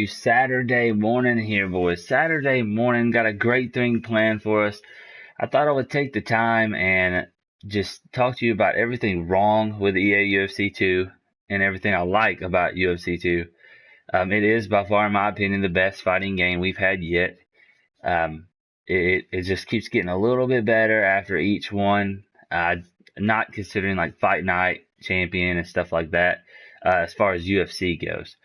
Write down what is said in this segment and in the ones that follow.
Saturday morning here, boys. Saturday morning, got a great thing planned for us. I thought I would take the time and just talk to you about everything wrong with Ea UFC 2 and everything I like about UFC 2. It is by far, in my opinion, the best fighting game we've had yet. Um, it just keeps getting a little bit better after each one. Not considering like Fight Night Champion and stuff like that, as far as UFC goes.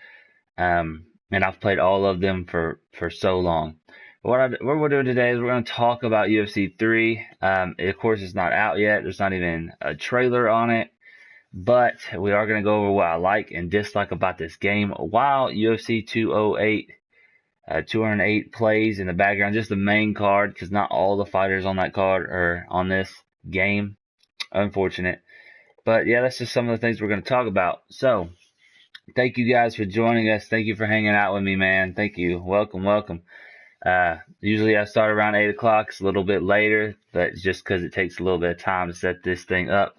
And I've played all of them for so long. What we're doing today is we're going to talk about UFC 3. Of course, it's not out yet. There's not even a trailer on it. But we are going to go over what I like and dislike about this game while UFC 208 plays in the background. Just the main card, because not all the fighters on that card are on this game. Unfortunate. But yeah, that's just some of the things we're going to talk about. So, thank you guys for joining us. Thank you for hanging out with me, man. Thank you. Welcome, welcome. Usually I start around 8 o'clock. It's a little bit later, but just because it takes a little bit of time to set this thing up.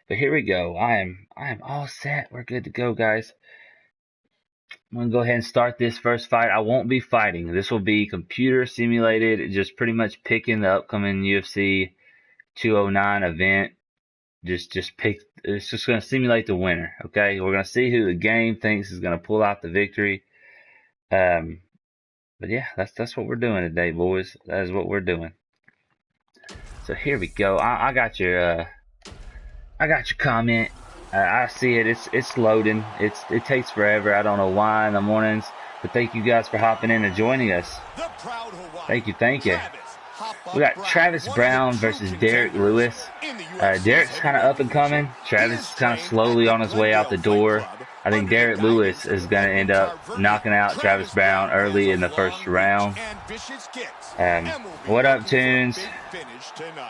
But here we go. I am all set. We're good to go, guys. I'm going to go ahead and start this first fight. I won't be fighting. This will be computer simulated, just pretty much picking the upcoming UFC 209 event. Just pick. It's just going to simulate the winner. Okay, we're going to see who the game thinks is going to pull out the victory. But yeah, that's what we're doing today, boys. That is what we're doing. So here we go. I got your comment. I see it. It's loading. It takes forever. I don't know why in the mornings. But thank you guys for hopping in and joining us. Thank you. We got Travis Brown versus Derek Lewis. Derek's kind of up and coming. Travis is kind of slowly on his way out the door. I think Derek Lewis is going to end up knocking out Travis Brown early in the first round. What up, Tunes?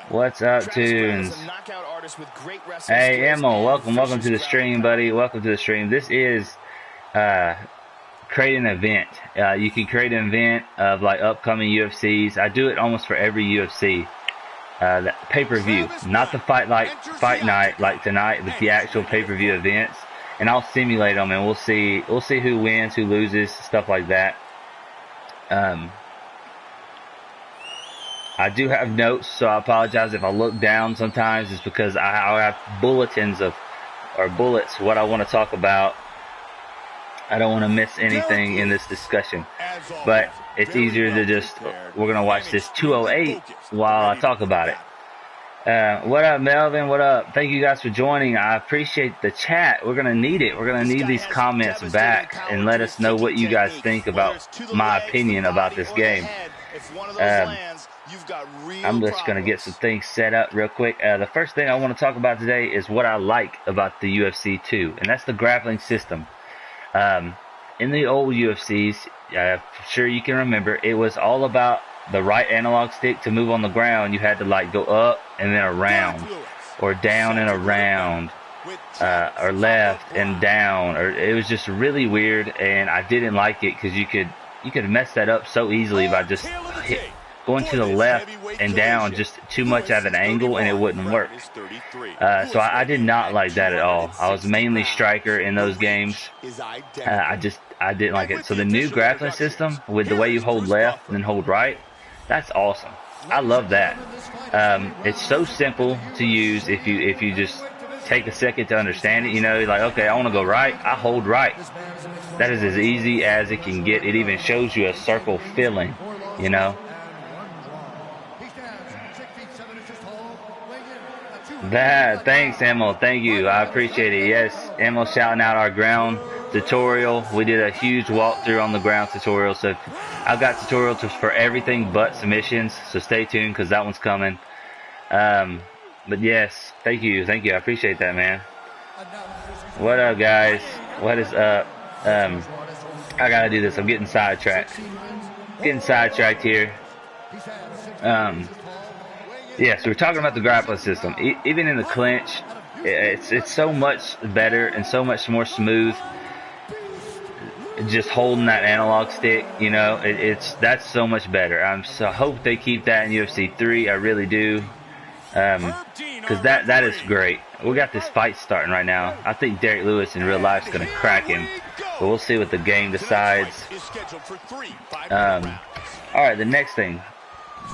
What's up, Tunes? Hey, Emil, welcome to the stream, buddy. Welcome to the stream. This is create an event. You can create an event of like upcoming UFCs. I do it almost for every UFC. The pay-per-view, not the fight night like tonight, but the actual pay-per-view events. And I'll simulate them, and we'll see who wins, who loses, stuff like that. I do have notes, so I apologize if I look down sometimes. It's because I have bullets what I want to talk about. I don't want to miss anything in this discussion, but it's easier to just, we're going to watch this 208 while I talk about it. What up, Melvin? What up? Thank you guys for joining. I appreciate the chat. We're going to need it. We're going to need these comments back and let us know what you guys think about my opinion about this game. I'm just going to get some things set up real quick. The first thing I want to talk about today is what I like about the UFC 2, and that's the grappling system. In the old UFCs, I'm sure you can remember, it was all about the right analog stick to move on the ground. You had to like go up and then around, or down and around, or left and down, or it was just really weird, and I didn't like it because you could mess that up so easily by just going to the left and down just too much at an angle, and it wouldn't work. So I did not like that at all. I was mainly striker in those games. I didn't like it. So the new grappling system with the way you hold left and then hold right, that's awesome. I love that. It's so simple to use if you just take a second to understand it. You know, like, okay, I want to go right, I hold right. That is as easy as it can get. It even shows you a circle filling, you know. Thanks, Emil. Thank you. I appreciate it. Yes, Emil shouting out our ground tutorial. We did a huge walkthrough on the ground tutorial. So I've got tutorials for everything but submissions. So stay tuned because that one's coming. But yes, thank you. I appreciate that, man. What up, guys? What is up? I gotta do this. I'm getting sidetracked. Here. Yeah, so we're talking about the grappling system. Even in the clinch, it's so much better and so much more smooth. Just holding that analog stick, you know, that's so much better. I hope they keep that in UFC 3. I really do, because that is great. We got this fight starting right now. I think Derek Lewis in real life is gonna crack him. But we'll see what the game decides. Alright, the next thing.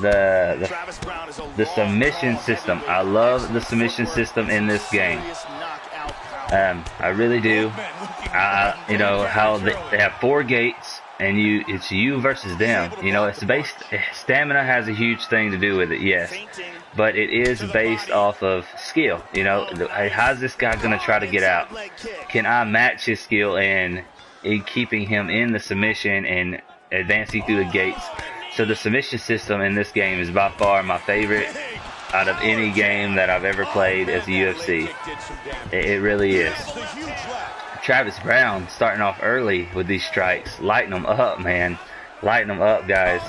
The submission system. I love the submission system in this game. I really do. You know how they have 4 gates, and it's you versus them. You know, it's based. Stamina has a huge thing to do with it, yes, but it is based off of skill. You know, how's this guy gonna try to get out? Can I match his skill in keeping him in the submission and advancing through the gates? So the submission system in this game is by far my favorite out of any game that I've ever played as a UFC. It really is. Travis Brown starting off early with these strikes. Lighten them up, man. Lighten them up, guys.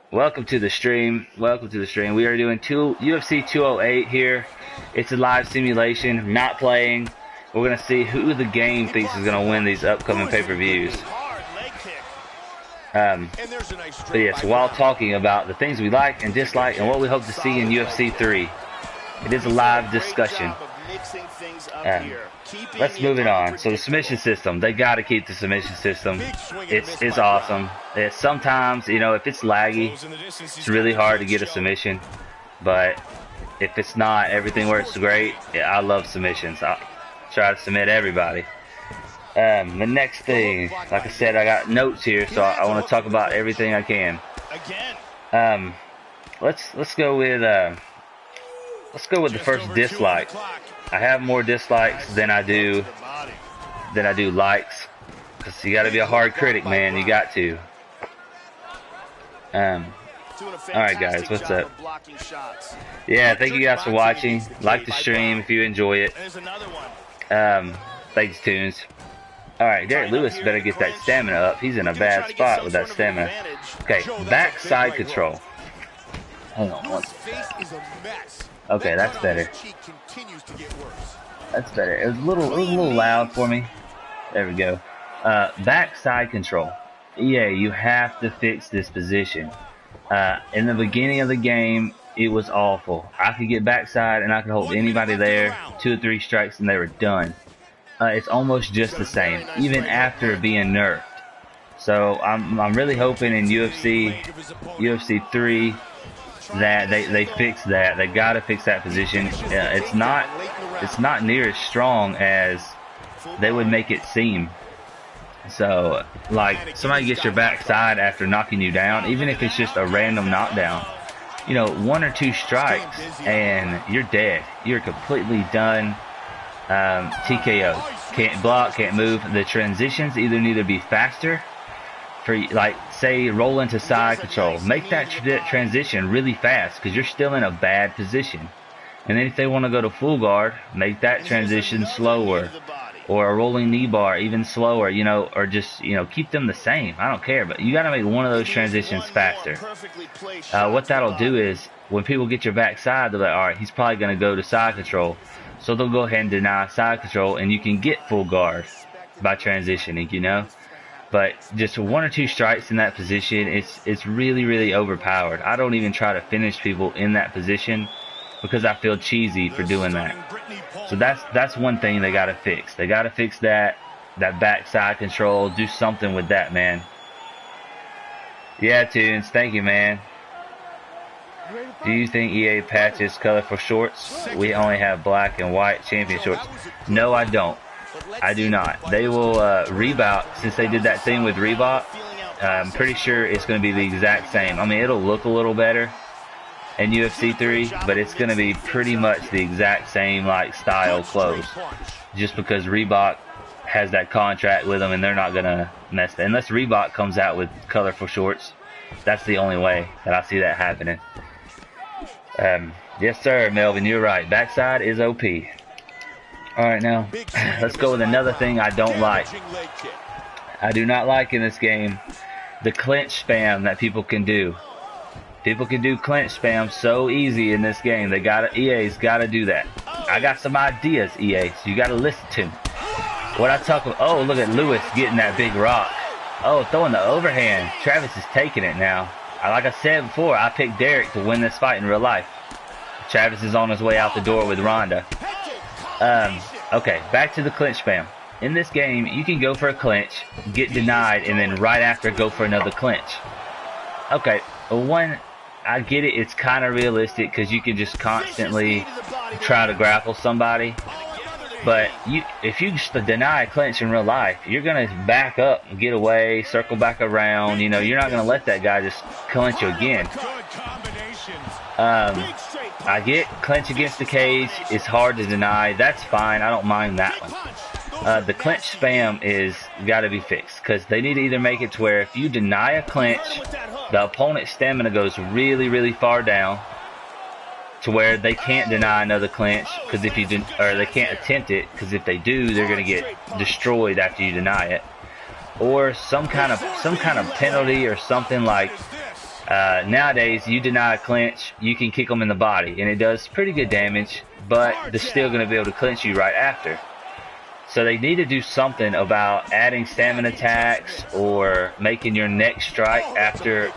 Welcome to the stream. Welcome to the stream. We are doing UFC 208 here. It's a live simulation. Not playing. We're going to see who the game thinks is going to win these upcoming pay-per-views. But yes, while talking about the things we like and dislike and what we hope to see in UFC 3, it is a live discussion. Let's move it on. So the submission system, they got to keep the submission system. It's awesome. Sometimes, you know, if it's laggy, it's really hard to get a submission. But if it's not, everything works great. Yeah, I love submissions. I try to submit everybody. The next thing, like I said, I got notes here, so I want to talk about everything I can. Let's go with the first dislike. I have more dislikes than I do likes, because you got to be a hard critic, man. You got to. All right, guys, what's up? Yeah, thank you guys for watching. Like the stream if you enjoy it. Thanks, Tunes. Alright, Derek Lewis better get that stamina up. He's in a bad spot with that stamina. Okay, back side control. Hang on one second. Okay, that's better. That's better. It was a little loud for me. There we go. Back side control. Yeah, you have to fix this position. In the beginning of the game, it was awful. I could get backside and I could hold anybody there, 2 or 3 strikes and they were done. It's almost just the same, even after being nerfed. So I'm really hoping in UFC 3 that they fix that. They gotta fix that position. It's not near as strong as they would make it seem. So, like, somebody gets your backside after knocking you down, even if it's just a random knockdown, you know, 1 or 2 strikes and you're dead. You're completely done. TKO. Can't block, can't move. The transitions either need to be faster, for, like, say, roll into side control. Make that transition really fast, because you're still in a bad position. And then if they want to go to full guard, make that transition slower. Or a rolling knee bar, even slower, you know, or just, you know, keep them the same. I don't care, but you got to make one of those transitions faster. What that'll do is, when people get your backside, they're like, alright, he's probably going to go to side control. So they'll go ahead and deny side control, and you can get full guard by transitioning, you know. But just 1 or 2 strikes in that position, it's really, really overpowered. I don't even try to finish people in that position, because I feel cheesy for doing that. So that's one thing they gotta fix. They gotta fix that backside control. Do something with that, man. Yeah, Tunes, thank you, man. Do you think EA patches colorful shorts? We only have black and white champion shorts. No, I don't. I do not. They will Reebok, since they did that thing with Reebok, I'm pretty sure it's going to be the exact same. I mean, it'll look a little better in UFC 3, but it's going to be pretty much the exact same, like, style clothes, just because Reebok has that contract with them, and they're not going to mess that. Unless Reebok comes out with colorful shorts, that's the only way that I see that happening. Yes, sir, Melvin, you're right. Backside is OP. Alright, now, let's go with another thing I don't like. I do not like in this game the clinch spam that people can do. People can do clinch spam so easy in this game. EA's gotta do that. I got some ideas, EA, so you gotta listen to me. What I talk about, oh, look at Lewis getting that big rock. Oh, throwing the overhand. Travis is taking it now. Like I said before, I picked Derek to win this fight in real life. Travis is on his way out the door with Ronda. Okay, back to the clinch spam. in this game, you can go for a clinch, get denied, and then right after go for another clinch. Okay, one, I get it, it's kind of realistic because you can just constantly try to grapple somebody. But if you just deny a clinch in real life, you're going to back up, get away, circle back around. You know, you're not going to let that guy just clinch you again. I get clinch against the cage. It's hard to deny. That's fine. I don't mind that one. The clinch spam is got to be fixed because they need to either make it to where if you deny a clinch, the opponent's stamina goes really, really far down to where they can't deny another clinch because if you or they can't attempt it because if they do, they're going to get destroyed after you deny it, or some kind of penalty or something like. Nowadays, you deny a clinch, you can kick them in the body, and it does pretty good damage, but they're still going to be able to clinch you right after. So they need to do something about adding stamina attacks or making your next strike after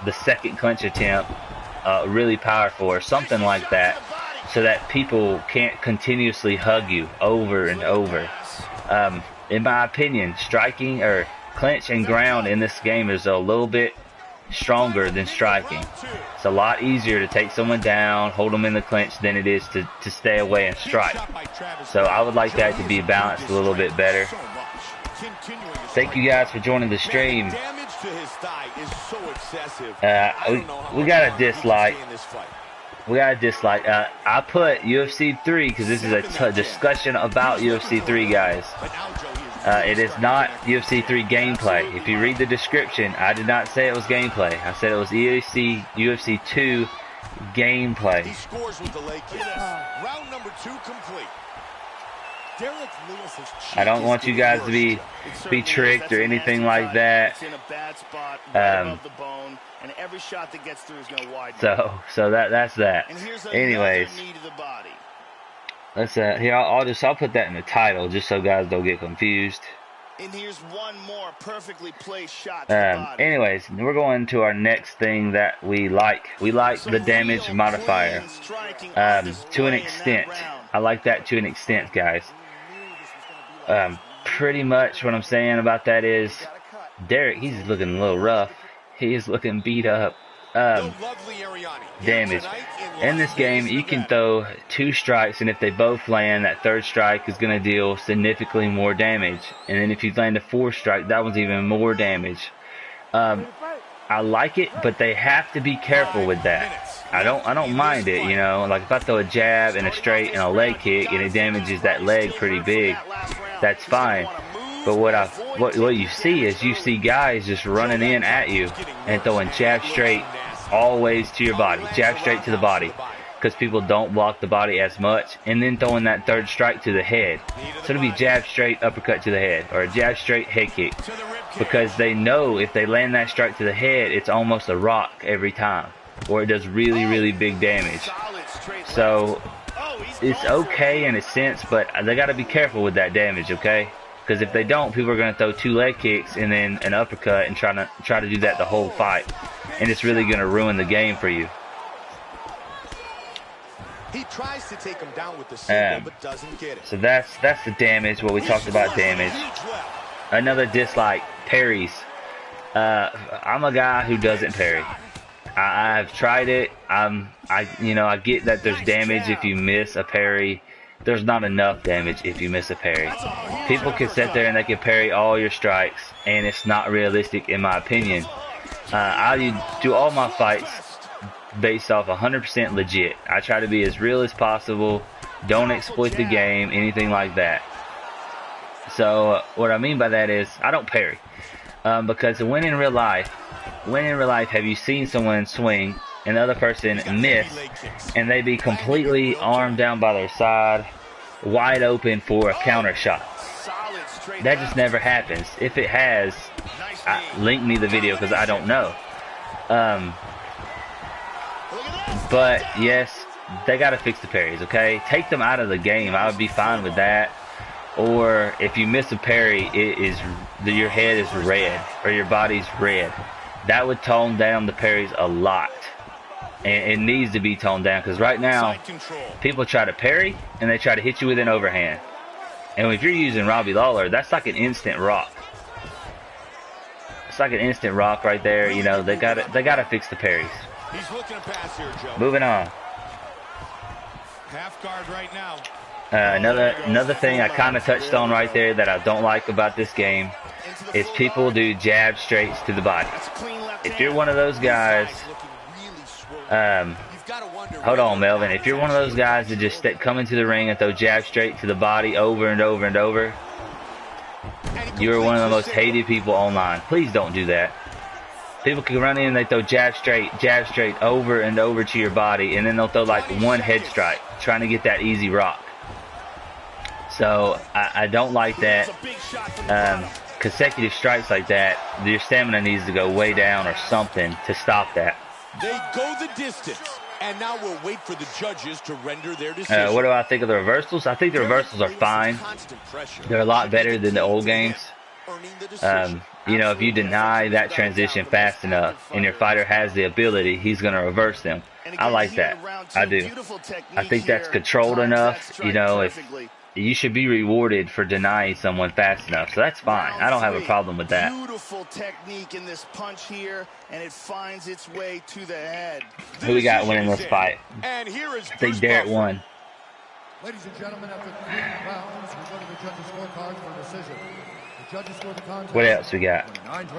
the second clinch attempt really powerful or something like that, so that people can't continuously hug you over and over. In my opinion, striking or clinch and ground in this game is a little bit stronger than striking. It's a lot easier to take someone down, hold them in the clinch than it is to stay away and strike. So I would like that to be balanced a little bit better. Thank you guys for joining the stream. We got a dislike. I put UFC 3 because this is a discussion about UFC 3, guys. It is not UFC 3 gameplay. If you read the description, I did not say it was gameplay. I said it was UFC 2 gameplay. He scores with the leg kick. Round number 2 complete. I don't want you guys to be tricked or anything like that. So that's that. Anyways, let's here I'll put that in the title just so guys don't get confused. And here's one more perfectly placed shot to the body. Anyways, we're going to our next thing that we like. We like the damage modifier to an extent. I like that to an extent, guys. Pretty much what I'm saying about that is Derek, he's looking a little rough. He is looking beat up. Damage. In this game, you can throw 2 strikes, and if they both land, that 3rd strike is going to deal significantly more damage. And then if you land a 4th strike, that one's even more damage. I like it, but they have to be careful with that. I don't mind it, you know. Like if I throw a jab and a straight and a leg kick, and it damages that leg pretty big, that's fine. But what you see is you see guys just running in at you and throwing jab straight always to your body, jab straight to the body, because people don't block the body as much, and then throwing that 3rd strike to the head. So it'll be jab straight uppercut to the head, or a jab straight head kick, because they know if they land that strike to the head, it's almost a rock every time, or it does really, really big damage. So it's okay in a sense, but they got to be careful with that damage, okay? Because if they don't, people are going to throw 2 leg kicks and then an uppercut and try to do that the whole fight, and it's really going to ruin the game for you. He tries to take him down with the single, but doesn't get it. So that's the damage. What we talked about damage. Another dislike, parries. I'm a guy who doesn't parry. I've tried it. I get that there's damage if you miss a parry. There's not enough damage if you miss a parry. People can sit there and they can parry all your strikes, and it's not realistic in my opinion. I do all my fights based off 100% legit. I try to be as real as possible, don't exploit the game, anything like that. So what I mean by that is I don't parry, because when in real life, have you seen someone swing and the other person miss, and they be completely armed down by their side, wide open for a counter shot? That just never happens. If it has, link me the video because I don't know. But yes, they got to fix the parries, okay? Take them out of the game. I would be fine with that. Or if you miss a parry, your head is red or your body's red. That would tone down the parries a lot. And it needs to be toned down, because right now people try to parry and they try to hit you with an overhand. And if you're using Robbie Lawler, that's like an instant rock. It's like an instant rock right there. You know, they gotta fix the parries. He's looking to pass here, Joe. Moving on. Half guard right now. Another thing I kind of touched on right there that I don't like about this game is people do jab straights to the body. If you're one of those guys, hold on, Melvin. If you're one of those guys that just come into the ring and throw jab straight to the body over and over and over, you're one of the most hated people online. Please don't do that. People can run in and they throw jab straight over and over to your body, and then they'll throw like one head strike, trying to get that easy rock. So I don't like that. Consecutive strikes like that, your stamina needs to go way down or something to stop that. They go the distance, and now we'll wait for the judges to render their decision. What do I think of the reversals? I think the reversals are fine. They're a lot better than the old games. You know, if you deny that transition fast enough and your fighter has the ability, he's going to reverse them. I like that. I do. I think that's controlled enough. You know, if you should be rewarded for denying someone fast enough. So that's fine. I don't have a problem with that. Beautiful technique in this punch here, and it finds its way to the head. Who we got winning this fight? And here is I think Derek won. Ladies and gentlemen, after 3 rounds, we go to the judges' scorecards for decision. The judges score the contest. What else we got?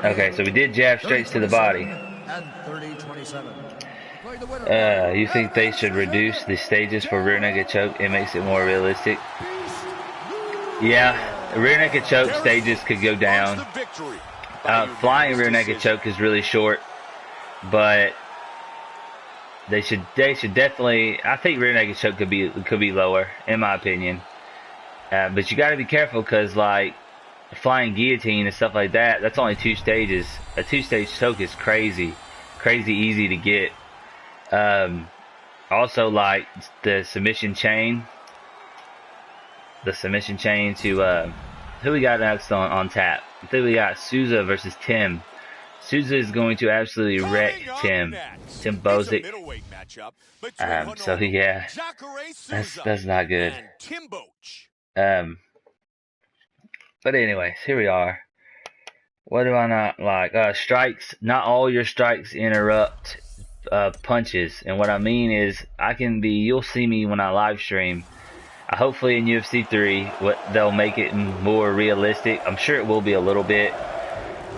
Okay, so we did jab straights to the body. And 30-27. You think they should reduce the stages for rear naked choke? It makes it more realistic. Yeah, rear naked choke stages could go down. Flying rear naked choke is really short, but they should definitely. I think rear naked choke could be lower, in my opinion. But you got to be careful because like flying guillotine and stuff like that, that's only 2 stages. A 2-stage choke is crazy easy to get. Also like the submission chain to who we got next on tap? I think we got Souza versus Tim. Souza is going to absolutely wreck Tim Bozic. So yeah, that's not good. But anyways, here we are. What do I not like? Strikes. Not all your strikes interrupt punches, and what I mean is you'll see me when I live stream. Hopefully in UFC 3 they'll make it more realistic. I'm sure it will be a little bit,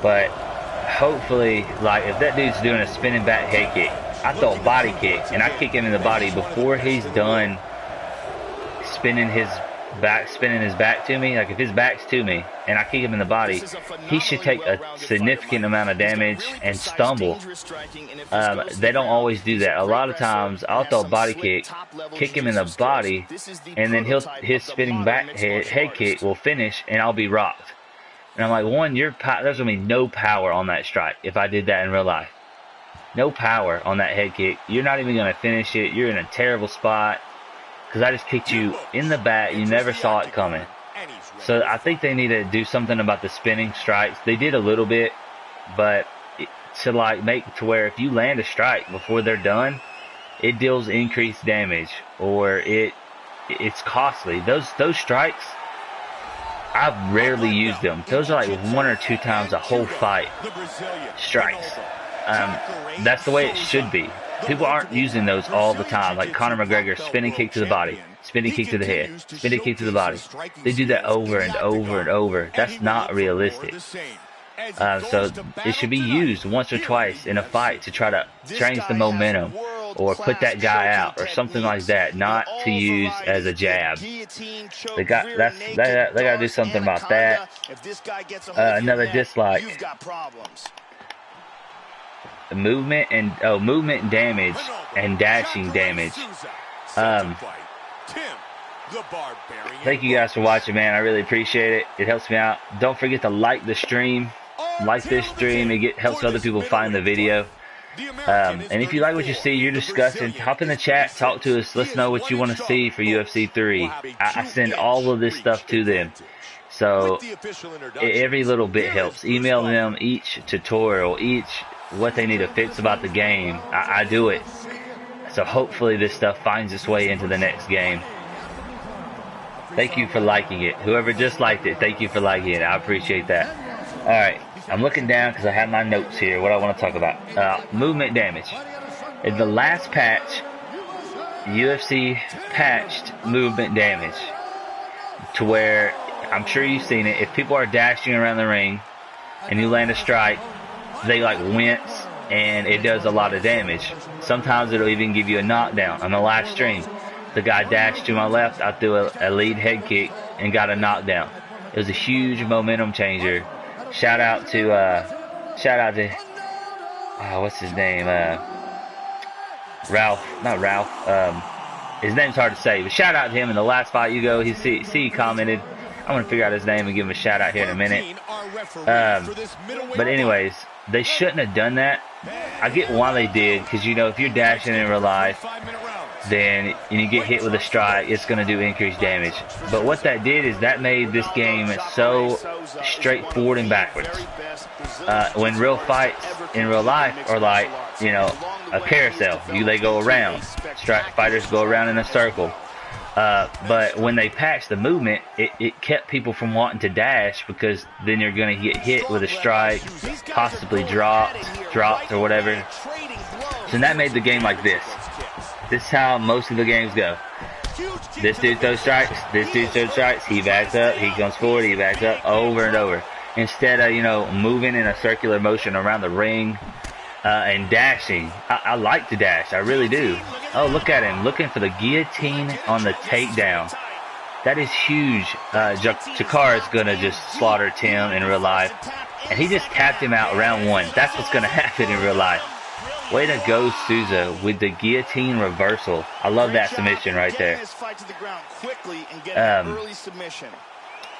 but hopefully like if that dude's doing a spinning back head kick, I throw a body kick and I kick him in the body before he's done spinning his back to me. Like if his back's to me and I kick him in the body, he should take a significant amount of damage and stumble. They don't always do that. A lot of times I'll throw a body kick him in the body, and then his spinning back head kick will finish and I'll be rocked. And I'm like, one, there's gonna be no power on that strike if I did that in real life. No power on that head kick. You're not even gonna finish it. You're in a terrible spot. Because I just kicked you in the back, you never saw it coming. So I think they need to do something about the spinning strikes. They did a little bit, but to like make to where if you land a strike before they're done, it deals increased damage, or it's costly. Those strikes, I've rarely used them. Those are like 1 or 2 times a whole fight strikes. That's the way it should be. People aren't using those all the time, like Conor McGregor, spinning kick to the body, spinning kick to the head, spinning kick to the body. They do that over and over and over. That's not realistic. So it should be used once or twice in a fight to try to change the momentum or put that guy out or something like that, not to use as a jab. They got to do something about that. Another dislike. Movement and damage and dashing damage. Thank you guys for watching, man. I really appreciate it. It helps me out. Don't forget to like the stream. Like this stream. It helps other people find the video. And if you like what you see, you're discussing, hop in the chat, talk to us. Let's know what you want to see for UFC 3. I send all of this stuff to them. So every little bit helps. Email them each tutorial, what they need to fix about the game. I do it. So hopefully this stuff finds its way into the next game. Thank you for liking it. Whoever just liked it, thank you for liking it. I appreciate that. Alright, I'm looking down because I have my notes here, what I want to talk about. Movement damage. In the last patch, UFC patched movement damage to where, I'm sure you've seen it, if people are dashing around the ring and you land a strike, they like wince and it does a lot of damage. Sometimes it'll even give you a knockdown. On the last stream, the guy dashed to my left, I threw a lead head kick and got a knockdown. It was a huge momentum changer. Shout out to what's his name? Ralph, not Ralph. His name's hard to say, but shout out to him in the last fight. You go, he commented. I'm gonna figure out his name and give him a shout out here in a minute. But anyways, they shouldn't have done that. I get why they did, because you know, if you're dashing in real life, then you get hit with a strike, it's going to do increased damage. But what that did is that made this game so straightforward and backwards. When real fights in real life are like, you know, a carousel, they go around. Fighters go around in a circle. But when they patched the movement, it kept people from wanting to dash, because then you're going to get hit with a strike, possibly dropped or whatever. So that made the game like this. This is how most of the games go. This dude throws strikes, this dude throws strikes, he backs up, he comes forward, he backs up, over and over. Instead of, you know, moving in a circular motion around the ring and dashing. I like to dash, I really do. Oh, look at him, looking for the guillotine on the takedown. That is huge. Jakar is going to just slaughter Tim in real life. And he just tapped him out round one. That's what's going to happen in real life. Way to go, Souza, with the guillotine reversal. I love that submission right there.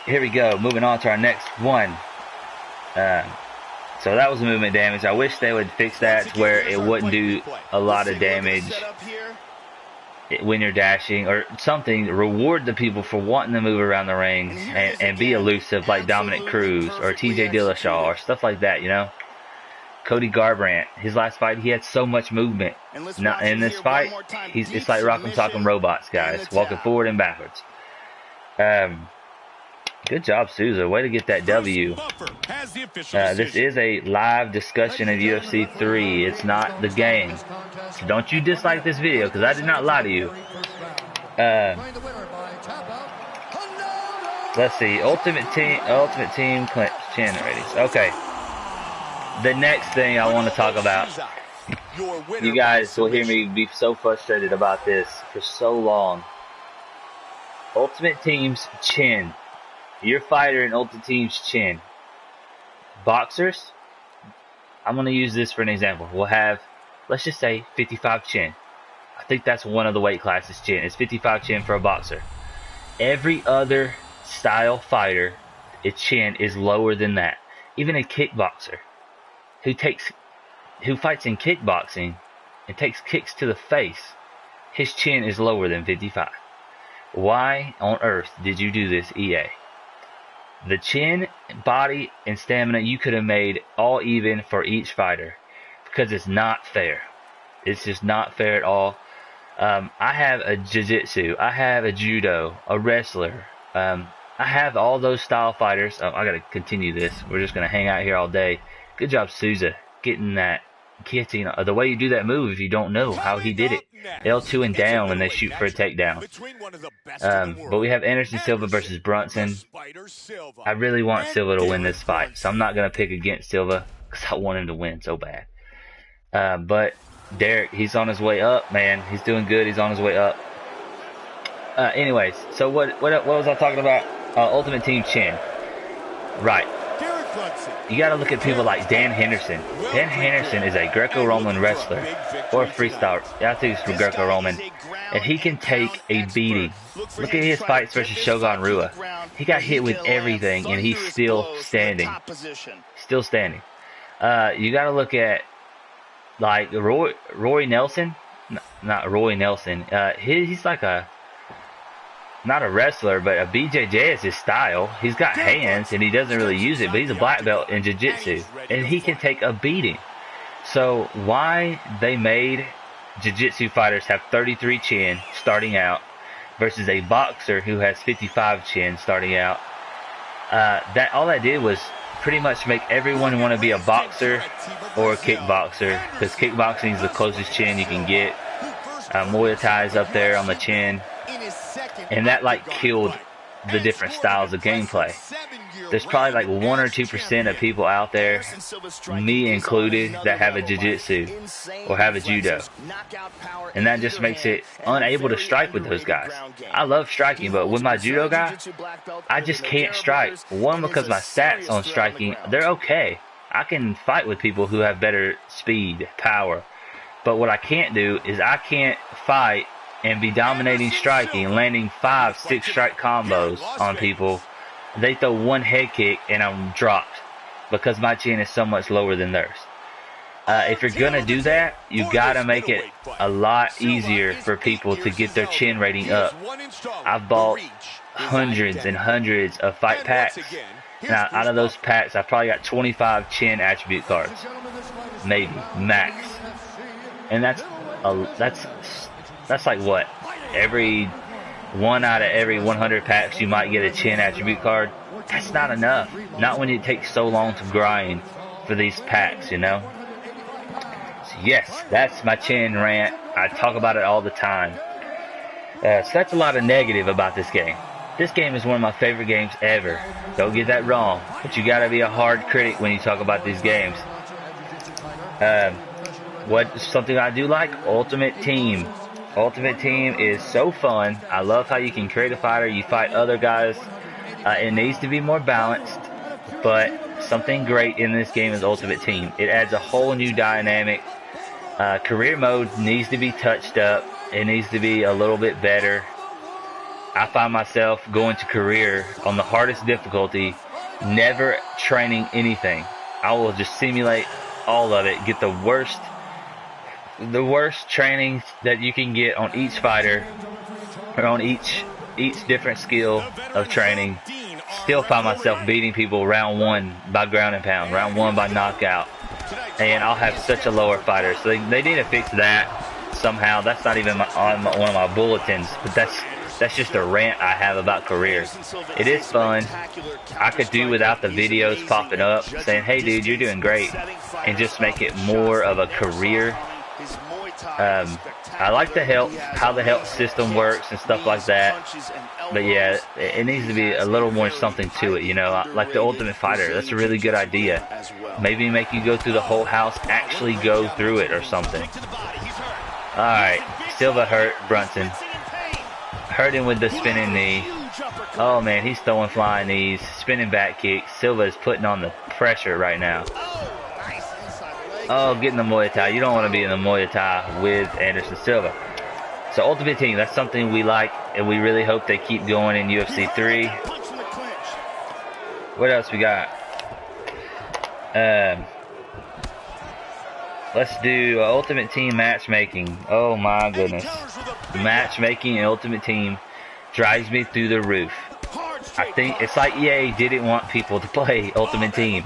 Here we go. Moving on to our next one. So that was movement damage. I wish they would fix that to where it wouldn't do a lot of damage when you're dashing, or something. Reward the people for wanting to move around the ring and be elusive, like Dominic Cruz or TJ Dillashaw or stuff like that, you know. Cody Garbrandt, his last fight, he had so much movement. Now, in this fight, it's like Rock'em Sock'em Robots, guys, walking forward and backwards. Good job, Souza. Way to get that W. This is a live discussion of UFC 3. It's not the game. So don't you dislike this video, because I did not lie to you. Let's see. Ultimate Team Clinch chin ratings. Okay. The next thing I want to talk about, you guys will hear me be so frustrated about this for so long. Ultimate Team's chin. Your fighter in Ultimate Team's chin. Boxers, I'm going to use this for an example. We'll have, let's just say, 55 chin. I think that's one of the weight classes chin. It's 55 chin for a boxer. Every other style fighter, its chin is lower than that. Even a kickboxer who fights in kickboxing and takes kicks to the face, his chin is lower than 55. Why on earth did you do this, EA? The chin, body, and stamina you could have made all even for each fighter, because it's not fair. It's just not fair at all. I have a jiu-jitsu, I have a judo, a wrestler. I have all those style fighters. I gotta continue this. We're just gonna hang out here all day. Good job, Souza, getting that guillotine. The way you do that move, if you don't know how he did it. L2 and down when they shoot for a takedown. But we have Anderson Silva versus Brunson. I really want Silva to win this fight, so I'm not going to pick against Silva, because I want him to win so bad. But Derek, he's on his way up, man. He's doing good. He's on his way up. Anyways, so what was I talking about? Ultimate Team chin. Right. You got to look at people like Dan Henderson. Dan Henderson is a Greco-Roman wrestler, or a freestyle. I think it's Greco-Roman. And he can take a beating. Look at his fights versus Shogun Rua. He got hit with everything, and he's still standing. Still standing. You got to look at, like, Roy Nelson. Not Roy Nelson. He's like not a wrestler, but a BJJ is his style. He's got hands, and he doesn't really use it, but he's a black belt in jiu-jitsu, and he can take a beating. So why they made jiu-jitsu fighters have 33 chin starting out, versus a boxer who has 55 chin starting out. That all that did was pretty much make everyone want to be a boxer or a kickboxer, because kickboxing is the closest chin you can get. Muay Thai is up there on the chin, and that like killed the different styles of gameplay. There's probably like 1 or 2% of people out there, me included, that have a jiu-jitsu or have a judo, and that just makes it unable to strike with those guys. I love striking, but with my judo guy, I just can't strike. One, because my stats on striking, they're okay. I can fight with people who have better speed, power, but what I can't do is I can't fight and be dominating striking, landing 5-6 strike combos on people. They throw one head kick and I'm dropped because my chin is so much lower than theirs. If you're gonna do that, you gotta make it a lot easier for people to get their chin rating up. I've bought hundreds and hundreds of fight packs. Now, out of those packs, I've probably got 25 chin attribute cards, maybe max, and that's like what? Every 1 out of every 100 packs you might get a chin attribute card. That's not enough. Not when it takes so long to grind for these packs, you know? So yes, that's my chin rant. I talk about it all the time. So that's a lot of negative about this game. This game is one of my favorite games ever. Don't get that wrong. But you gotta be a hard critic when you talk about these games. Something I do like? Ultimate Team. Ultimate Team is so fun. I love how you can create a fighter, you fight other guys. It needs to be more balanced, but something great in this game is Ultimate Team. It adds a whole new dynamic. Career mode needs to be touched up. It needs to be a little bit better. I find myself going to career on the hardest difficulty, never training anything. I will just simulate all of it, get the worst training that you can get on each fighter, or on each different skill of training. Still find myself beating people round 1 by ground and pound, round 1 by knockout, and I'll have such a lower fighter. So they need to fix that somehow. That's not even on one of my bulletins, but that's just a rant I have about career. It is fun. I could do without the videos popping up saying, hey dude, you're doing great, and just make it more of a career. I like how the health system works and stuff like that, but yeah, it needs to be a little more something to it, you know, like the Ultimate Fighter. That's a really good idea. Maybe make you go through the whole house, actually go through it or something. Alright, Silva hurt Brunson. Hurt him with the spinning knee. Oh man, he's throwing flying knees, spinning back kicks. Silva is putting on the pressure right now. Oh, getting the Muay Thai. You don't want to be in the Muay Thai with Anderson Silva. So Ultimate Team, that's something we like, and we really hope they keep going in UFC 3. What else we got? Let's do Ultimate Team matchmaking. Oh my goodness. Matchmaking and Ultimate Team drives me through the roof. I think it's like EA didn't want people to play Ultimate Team.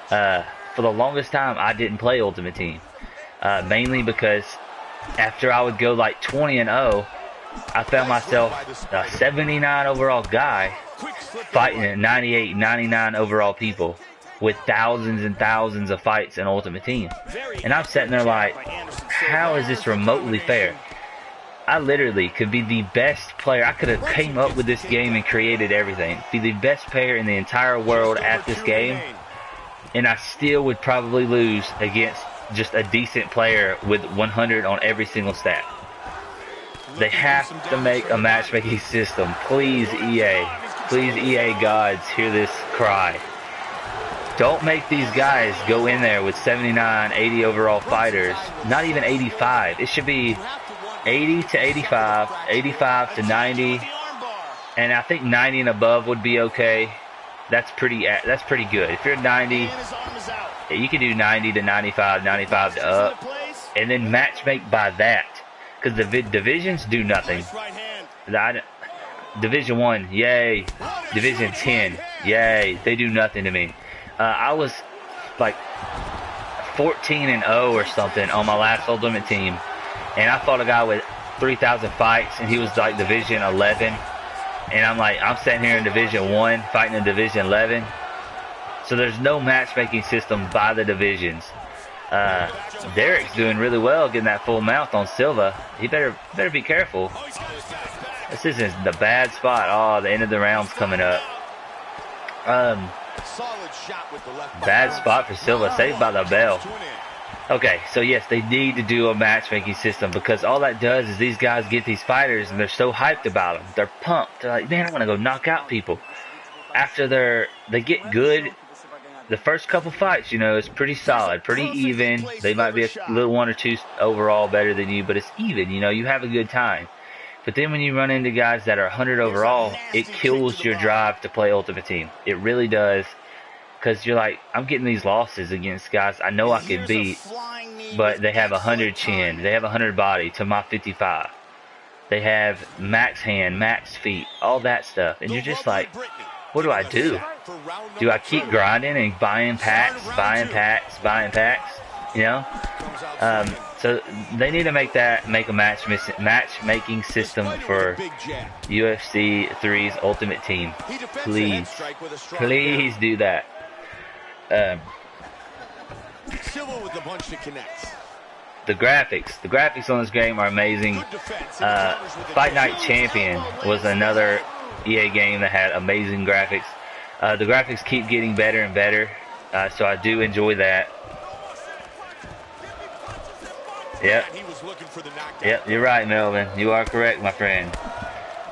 For the longest time, I didn't play Ultimate Team. Mainly because after I would go like 20-0, I found myself a 79 overall guy fighting 98, 99 overall people with thousands and thousands of fights in Ultimate Team. And I'm sitting there like, how is this remotely fair? I literally could be the best player. I could have came up with this game and created everything. Be the best player in the entire world at this game, and I still would probably lose against just a decent player with 100 on every single stat. They have to make a matchmaking system. Please, EA. Please, EA gods, hear this cry. Don't make these guys go in there with 79, 80 overall fighters. Not even 85. It should be 80 to 85, 85 to 90, and I think 90 and above would be okay. That's pretty good. If you're 90, you can do 90 to 95, 95 to up, and then matchmake by that, because the divisions do nothing. Division 1, yay. Division 10, yay. They do nothing to me. I was like 14-0 or something on my last Ultimate Team, and I fought a guy with 3,000 fights, and he was like Division 11. And I'm like, I'm sitting here in Division 1 fighting in Division 11. So there's no matchmaking system by the divisions. Derek's doing really well getting that full mount on Silva. He better be careful. This isn't the bad spot. Oh, the end of the round's coming up. Bad spot for Silva, saved by the bell. Okay, so yes, they need to do a matchmaking system, because all that does is these guys get these fighters and they're so hyped about them. They're pumped. They're like, man, I want to go knock out people. After they get good, the first couple fights, you know, it's pretty solid, pretty even. They might be a little 1 or 2 overall better than you, but it's even, you know, you have a good time. But then when you run into guys that are 100 overall, it kills your drive to play Ultimate Team. It really does. Because you're like, I'm getting these losses against guys I know I could beat, but they have 100 chin, they have 100 body to my 55. They have max hand, max feet, all that stuff. And you're just like, what do I do? Do I keep grinding and buying packs, you know? So they need to make a matchmaking system for UFC 3's Ultimate Team. Please do that. The graphics on this game are amazing. Fight Night Champion was another EA game that had amazing graphics. The graphics keep getting better and better, so I do enjoy that. Yep, you're right, Melvin. You are correct, my friend.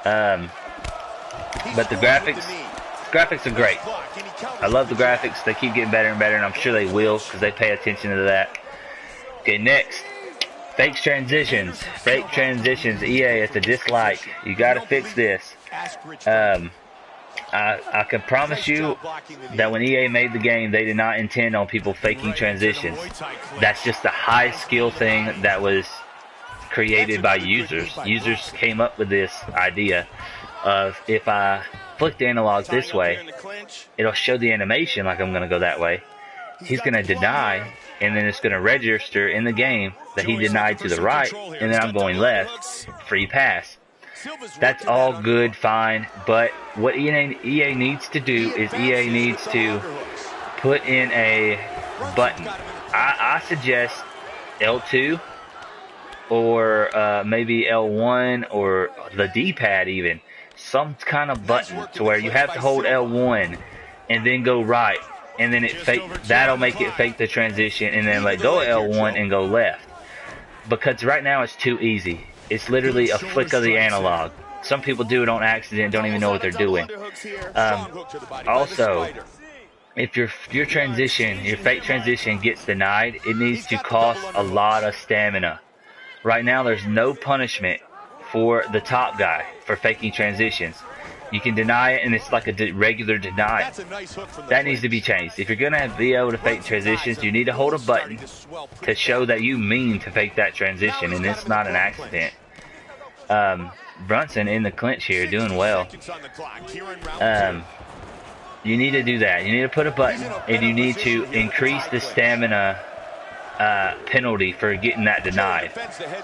But the graphics are great. I love the graphics. They keep getting better and better, and I'm sure they will, because they pay attention to that. Okay, next. Fake transitions. EA, it's a dislike. You gotta fix this. I can promise you that when EA made the game, they did not intend on people faking transitions. That's just a high skill thing that was created by users. Users came up with this idea of, if I flick the analog this way, it'll show the animation like I'm going to go that way. He's going to deny, and then it's going to register in the game that he denied to the right, and then I'm going left. Free pass. That's all good, fine, but what EA needs to do is EA needs to put in a button. I suggest L2 or maybe L1 or the D-pad even. Some kind of button to where you have to hold L1 and then go right, and then that'll make it fake the transition, and then let go of L1 and go left. Because right now it's too easy. It's literally a flick of the analog. Some people do it on accident, don't even know what they're doing. Also, if your fake transition gets denied, it needs to cost a lot of stamina. Right now, there's no punishment for the top guy for faking transitions. You can deny it, and it's like a regular deny. That needs to be changed. If you're going to be able to fake transitions, you need to hold a button to show that you mean to fake that transition, and it's not an accident. Brunson in the clinch here, doing well. You need to do that. You need to put a button, and you need to increase the stamina penalty for getting that denied.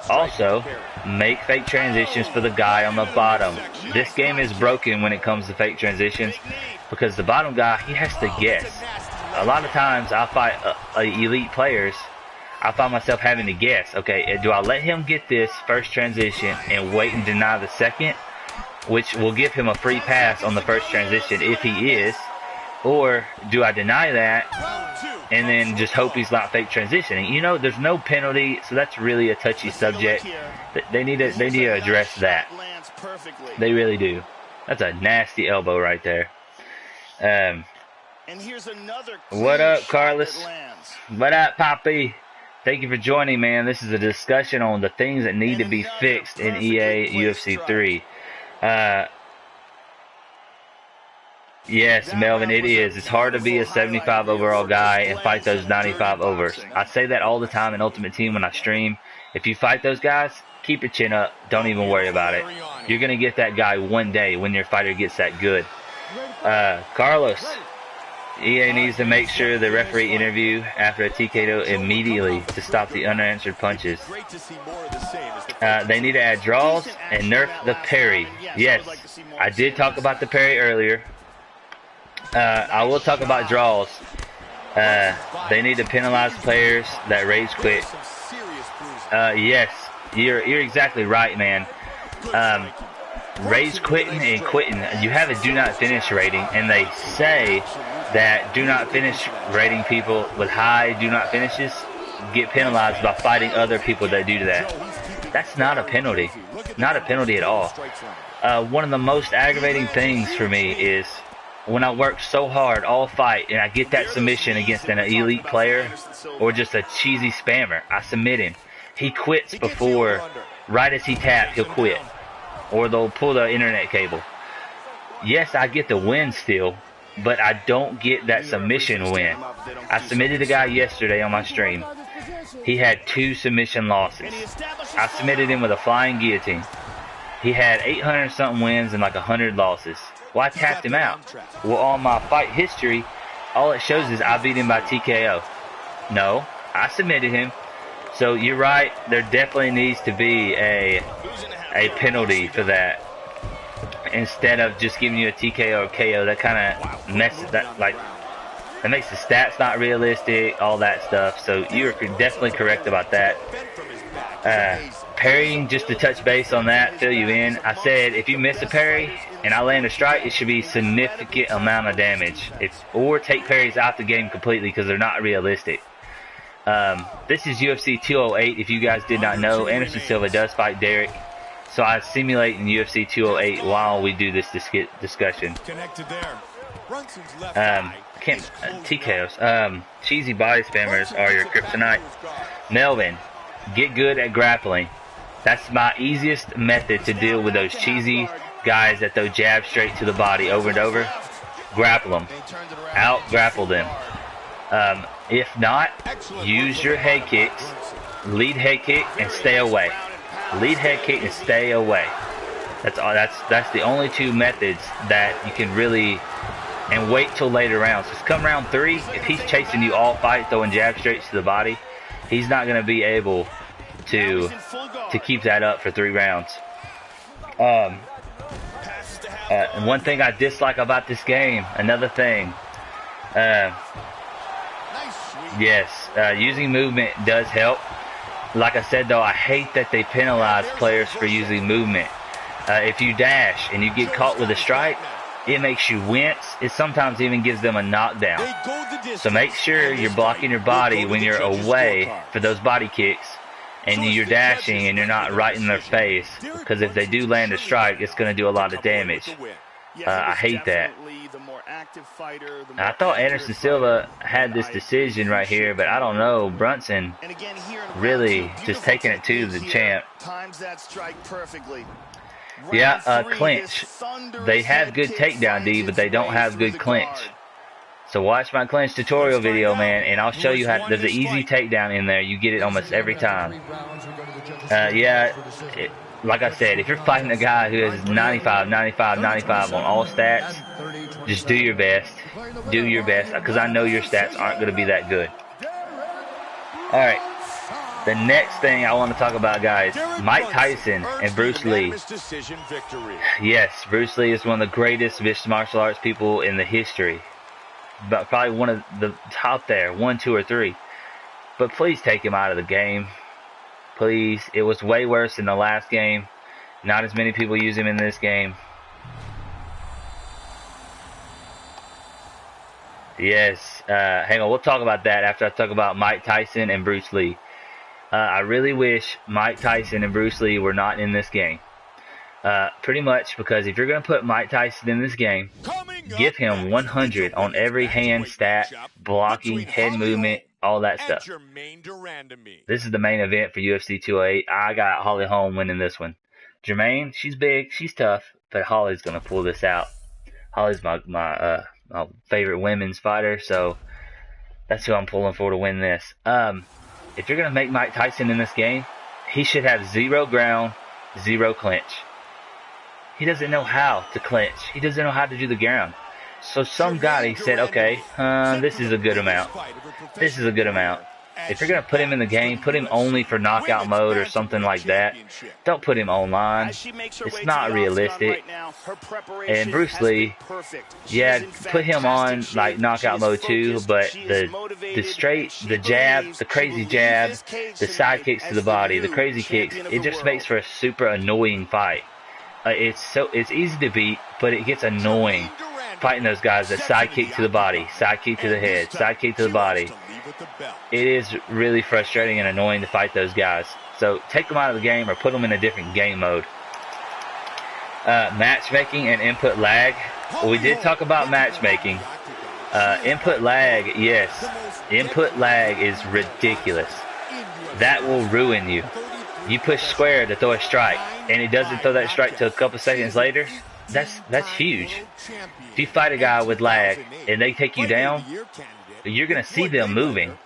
Also, make fake transitions for the guy on the bottom. This game is broken when it comes to fake transitions, because the bottom guy, he has to guess. A lot of times I fight elite players, I find myself having to guess, okay, do I let him get this first transition and wait and deny the second, which will give him a free pass on the first transition if he is, or do I deny that and then just hope he's not fake transitioning? You know, there's no penalty, so that's really a touchy subject. They need to address that. They really do. That's a nasty elbow right there. What up, Carlos? What up, Poppy? Thank you for joining, man. This is a discussion on the things that need to be fixed in EA UFC 3. Yes, Melvin, it is. It's hard to be a 75 overall guy and fight those 95 overs. I say that all the time in Ultimate Team when I stream. If you fight those guys, keep your chin up. Don't even worry about it. You're going to get that guy one day when your fighter gets that good. Carlos, EA needs to make sure the referee interview after a TKO immediately to stop the unanswered punches. They need to add draws and nerf the parry. Yes, I did talk about the parry earlier. I will talk about draws. They need to penalize players that rage quit. Yes, you're exactly right, man. Rage quitting and quitting, you have a do not finish rating, and they say that do not finish rating people with high do not finishes get penalized by fighting other people that do that. That's not a penalty. Not a penalty at all. One of the most aggravating things for me is when I work so hard all fight and I get that submission against an elite player or just a cheesy spammer. I submit him. He quits before, right as he taps, he'll quit. Or they'll pull the internet cable. Yes, I get the win still, but I don't get that submission win. I submitted a guy yesterday on my stream. He had 2 submission losses. I submitted him with a flying guillotine. He had 800 something wins and like 100 losses. Well, I tapped him out. Well, on my fight history, all it shows is I beat him by TKO. No, I submitted him. So you're right, there definitely needs to be a penalty for that. Instead of just giving you a TKO or KO, that kind of messes that, like, that makes the stats not realistic, all that stuff. So you're definitely correct about that. Parrying, just to touch base on that, fill you in. I said if you miss a parry and I land a strike, it should be significant amount of damage. Or take parries out the game completely because they're not realistic. This is UFC 208. If you guys did not know, Anderson Silva does fight Derek. So I simulate in UFC 208 while we do this discussion. TKOs. Cheesy body spammers are your kryptonite. Melvin, get good at grappling. That's my easiest method to deal with those cheesy guys that throw jabs straight to the body over and over. Grapple them. Out grapple them. If not, use your head kicks. Lead head kick and stay away. Lead head kick and stay away. That's all. That's the only 2 methods that you can really, and wait till later rounds. Just come round 3, if he's chasing you all fight, throwing jab straight to the body, he's not going to be able to keep that up for 3 rounds. And one thing I dislike about this game, another thing, yes, using movement does help. Like I said though, I hate that they penalize players for using movement. If you dash and you get caught with a strike, it makes you wince. It sometimes even gives them a knockdown. So make sure you're blocking your body when you're away for those body kicks, and you're dashing and you're not right in their face, because if they do land a strike, it's going to do a lot of damage. I hate that. I thought Anderson Silva had this decision right here, but I don't know. Brunson really just taking it to the champ. Yeah, Clinch. They have good takedown D, but they don't have good clinch. So watch my clinch tutorial video, man, and I'll show you how. There's an easy takedown in there. You get it almost every time. Like I said, if you're fighting a guy who has 95, 95, 95 on all stats, just do your best. Do your best, because I know your stats aren't going to be that good. Alright, the next thing I want to talk about, guys, Mike Tyson and Bruce Lee. Yes, Bruce Lee is one of the greatest mixed martial arts people in the history. But probably one of the top there, 1, 2, or 3. But please take him out of the game. Please. It was way worse in the last game. Not as many people use him in this game. Yes. Hang on. We'll talk about that after I talk about Mike Tyson and Bruce Lee. I really wish Mike Tyson and Bruce Lee were not in this game. Pretty much because if you're going to put Mike Tyson in this game, give him 100 on every hand stat, blocking, head movement, all that stuff. This is the main event for UFC 208. I got Holly Holm winning this one. Jermaine, she's big, she's tough, but Holly's going to pull this out. Holly's my favorite women's fighter, so that's who I'm pulling for to win this. If you're going to make Mike Tyson in this game, he should have 0 ground, 0 clinch. He doesn't know how to clinch. He doesn't know how to do the ground. So some guy, he said, okay, this is a good amount. This is a good amount. If you're going to put him in the game, put him only for knockout mode or something like that. Don't put him online. It's not realistic. And Bruce Lee, yeah, put him on like knockout mode too, but the jab, the crazy jab, the side kicks to the body, the crazy kicks, it just makes for a super annoying fight. It's easy to beat, but it gets annoying fighting those guys that side kick to the body, side kick to the head, side kick to the body. It is really frustrating and annoying to fight those guys. So take them out of the game or put them in a different game mode. Matchmaking and input lag. We did talk about matchmaking. Input lag, yes. Input lag is ridiculous. That will ruin you. You push square to throw a strike, and it doesn't throw that strike till a couple seconds later. That's huge. If you fight a guy with lag and they take you down, you're going to see them moving,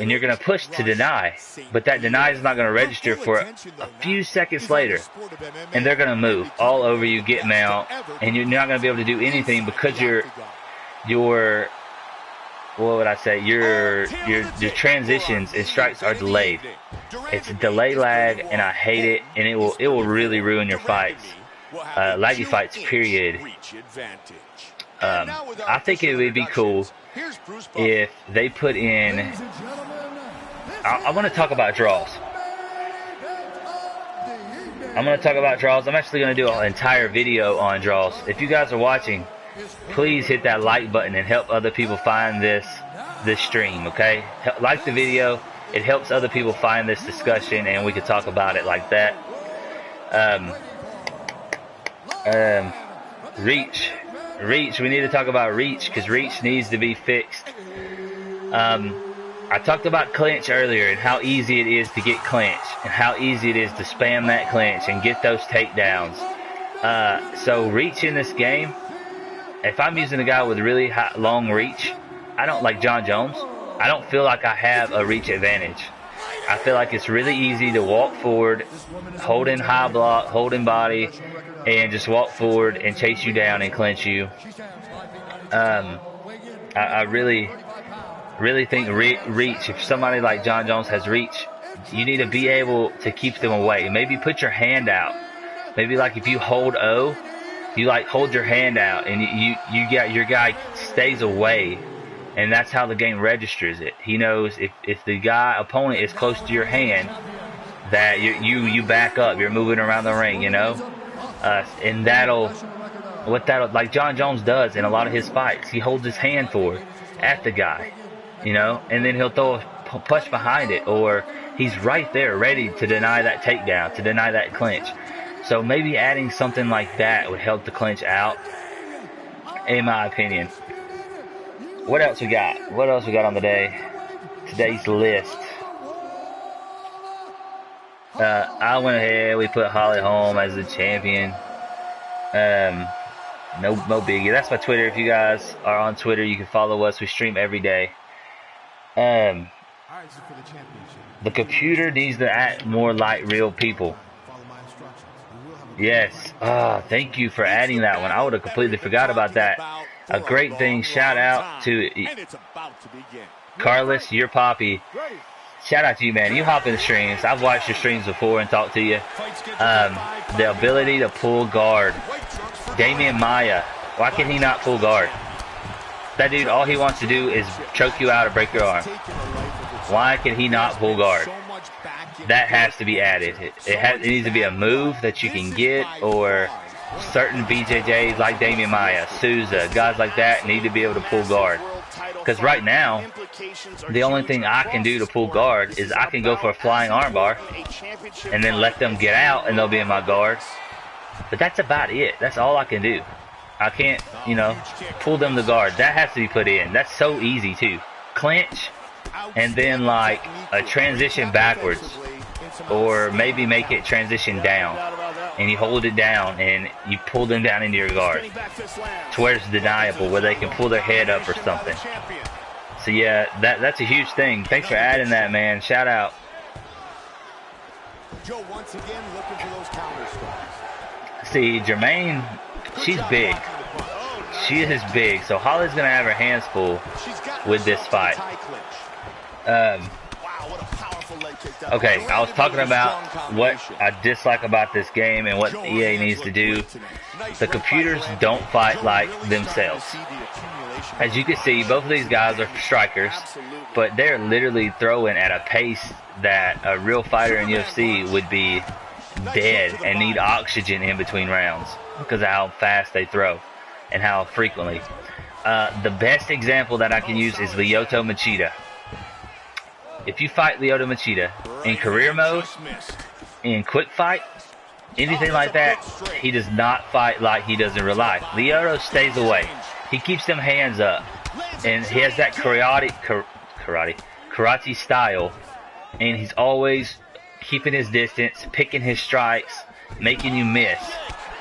and you're going to push to deny, but that deny is not going to register for a few seconds later, and they're going to move all over you, get mount, and you're not going to be able to do anything because your what would I say, your transitions and strikes are delayed. It's a delay lag, and I hate it, and it will really ruin your fights. Laggy fights, period. I think it would be cool if they put in. I want to talk about draws. I'm going to talk about draws. I'm actually going to do an entire video on draws. If you guys are watching, please hit that like button and help other people find this stream, okay? Like the video. It helps other people find this discussion, and we can talk about it like that. Reach. We need to talk about reach, because reach needs to be fixed. I talked about clinch earlier and how easy it is to get clinch and how easy it is to spam that clinch and get those takedowns. So reach in this game, if I'm using a guy with really long reach, I don't like John Jones. I don't feel like I have a reach advantage. I feel like it's really easy to walk forward, hold in high block, hold in body, and just walk forward and chase you down and clinch you. I really think reach, if somebody like John Jones has reach, you need to be able to keep them away. Maybe put your hand out. Maybe like if you hold O, you like hold your hand out and you got your guy stays away. And that's how the game registers it. He knows if the opponent is close to your hand, that you back up. You're moving around the ring, you know. And that'll like John Jones does in a lot of his fights. He holds his hand forward at the guy, you know, and then he'll throw a punch behind it, or he's right there ready to deny that takedown, to deny that clinch. So maybe adding something like that would help the clinch out, in my opinion. What else we got? What else we got on today's list? I went ahead, we put Holly Holm as the champion. No biggie. That's my Twitter. If you guys are on Twitter, you can follow us. We stream every day. The computer needs to act more like real people. Yes. Thank you for adding that one. I would have completely forgot about that. A great thing. Shout out to Carlos, your poppy. Shout out to you, man. You hop in the streams. I've watched your streams before and talked to you. The ability to pull guard. Damian Maia. Why can he not pull guard? That dude, all he wants to do is choke you out or break your arm. Why can he not pull guard? That has to be added. It needs to be a move that you can get, or certain BJJs like Damian Maia, Souza, guys like that need to be able to pull guard. Because right now, the only thing I can do to pull guard is I can go for a flying armbar and then let them get out and they'll be in my guard. But that's about it. That's all I can do. I can't, pull them to guard. That has to be put in. That's so easy too. Clinch and then like a transition backwards, or maybe make it transition down and you hold it down and you pull them down into your guard to where it's deniable, where they can pull their head up or something. So yeah, that's a huge thing. Thanks for adding that, man. Shout out. Joe once again looking for those counter strikes. See, Jermaine, she's big. she is big, so Holly's going to have her hands full with this fight. Okay, I was talking about what I dislike about this game and what EA needs to do. The computers don't fight like themselves. As you can see, both of these guys are strikers, but they're literally throwing at a pace that a real fighter in UFC would be dead and need oxygen in between rounds because of how fast they throw and how frequently. The best example that I can use is Lyoto Machida. If you fight Lyoto Machida in career mode, in quick fight, anything like that, he does not fight like he does in real life. Lyoto stays away. He keeps them hands up, and he has that karate style, and he's always keeping his distance, picking his strikes, making you miss.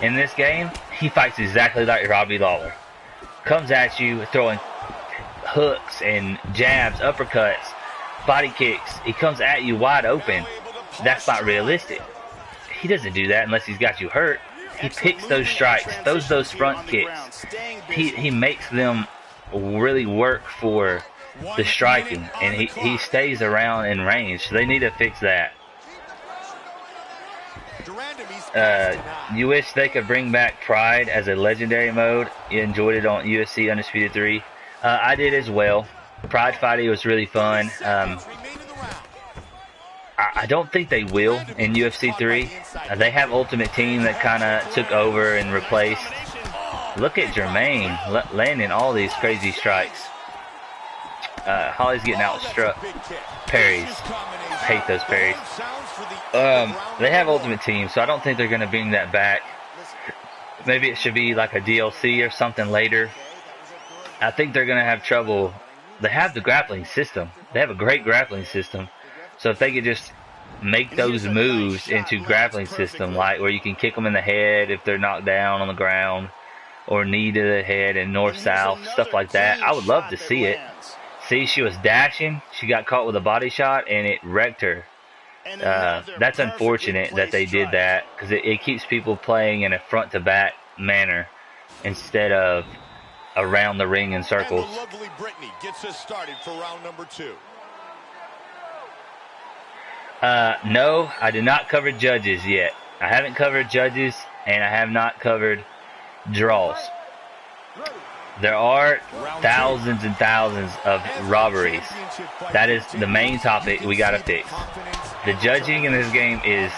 In this game, he fights exactly like Robbie Lawler. Comes at you throwing hooks and jabs, uppercuts, body kicks. He comes at you wide open. That's not realistic. He doesn't do that unless he's got you hurt. He picks those strikes, those front kicks. He makes them really work for the striking, and he stays around in range. So they need to fix that. You wish they could bring back Pride as a legendary mode. You enjoyed it on UFC Undisputed 3. I did as well. Pride fighting was really fun. I don't think they will in UFC 3. They have Ultimate Team that kind of took over and replaced. Look at Jermaine landing all these crazy strikes. Holly's getting outstruck. Parries. Hate those parries. They have Ultimate Team, so I don't think they're going to bring that back. Maybe it should be like a DLC or something later. I think they're going to have trouble. They have the grappling system. They have a great grappling system. So if they could just make those moves into grappling system, like where you can kick them in the head if they're knocked down on the ground, or knee to the head and north-south, stuff like that, I would love to see it. See, she was dashing. She got caught with a body shot, and it wrecked her. That's unfortunate that they did that, because it keeps people playing in a front-to-back manner instead of around the ring in circles. And the lovely Brittany gets us started for round number 2. No, I did not cover judges yet. I haven't covered judges, and I have not covered draws. There are thousands and thousands of robberies. That is the main topic we gotta fix. The judging in this game is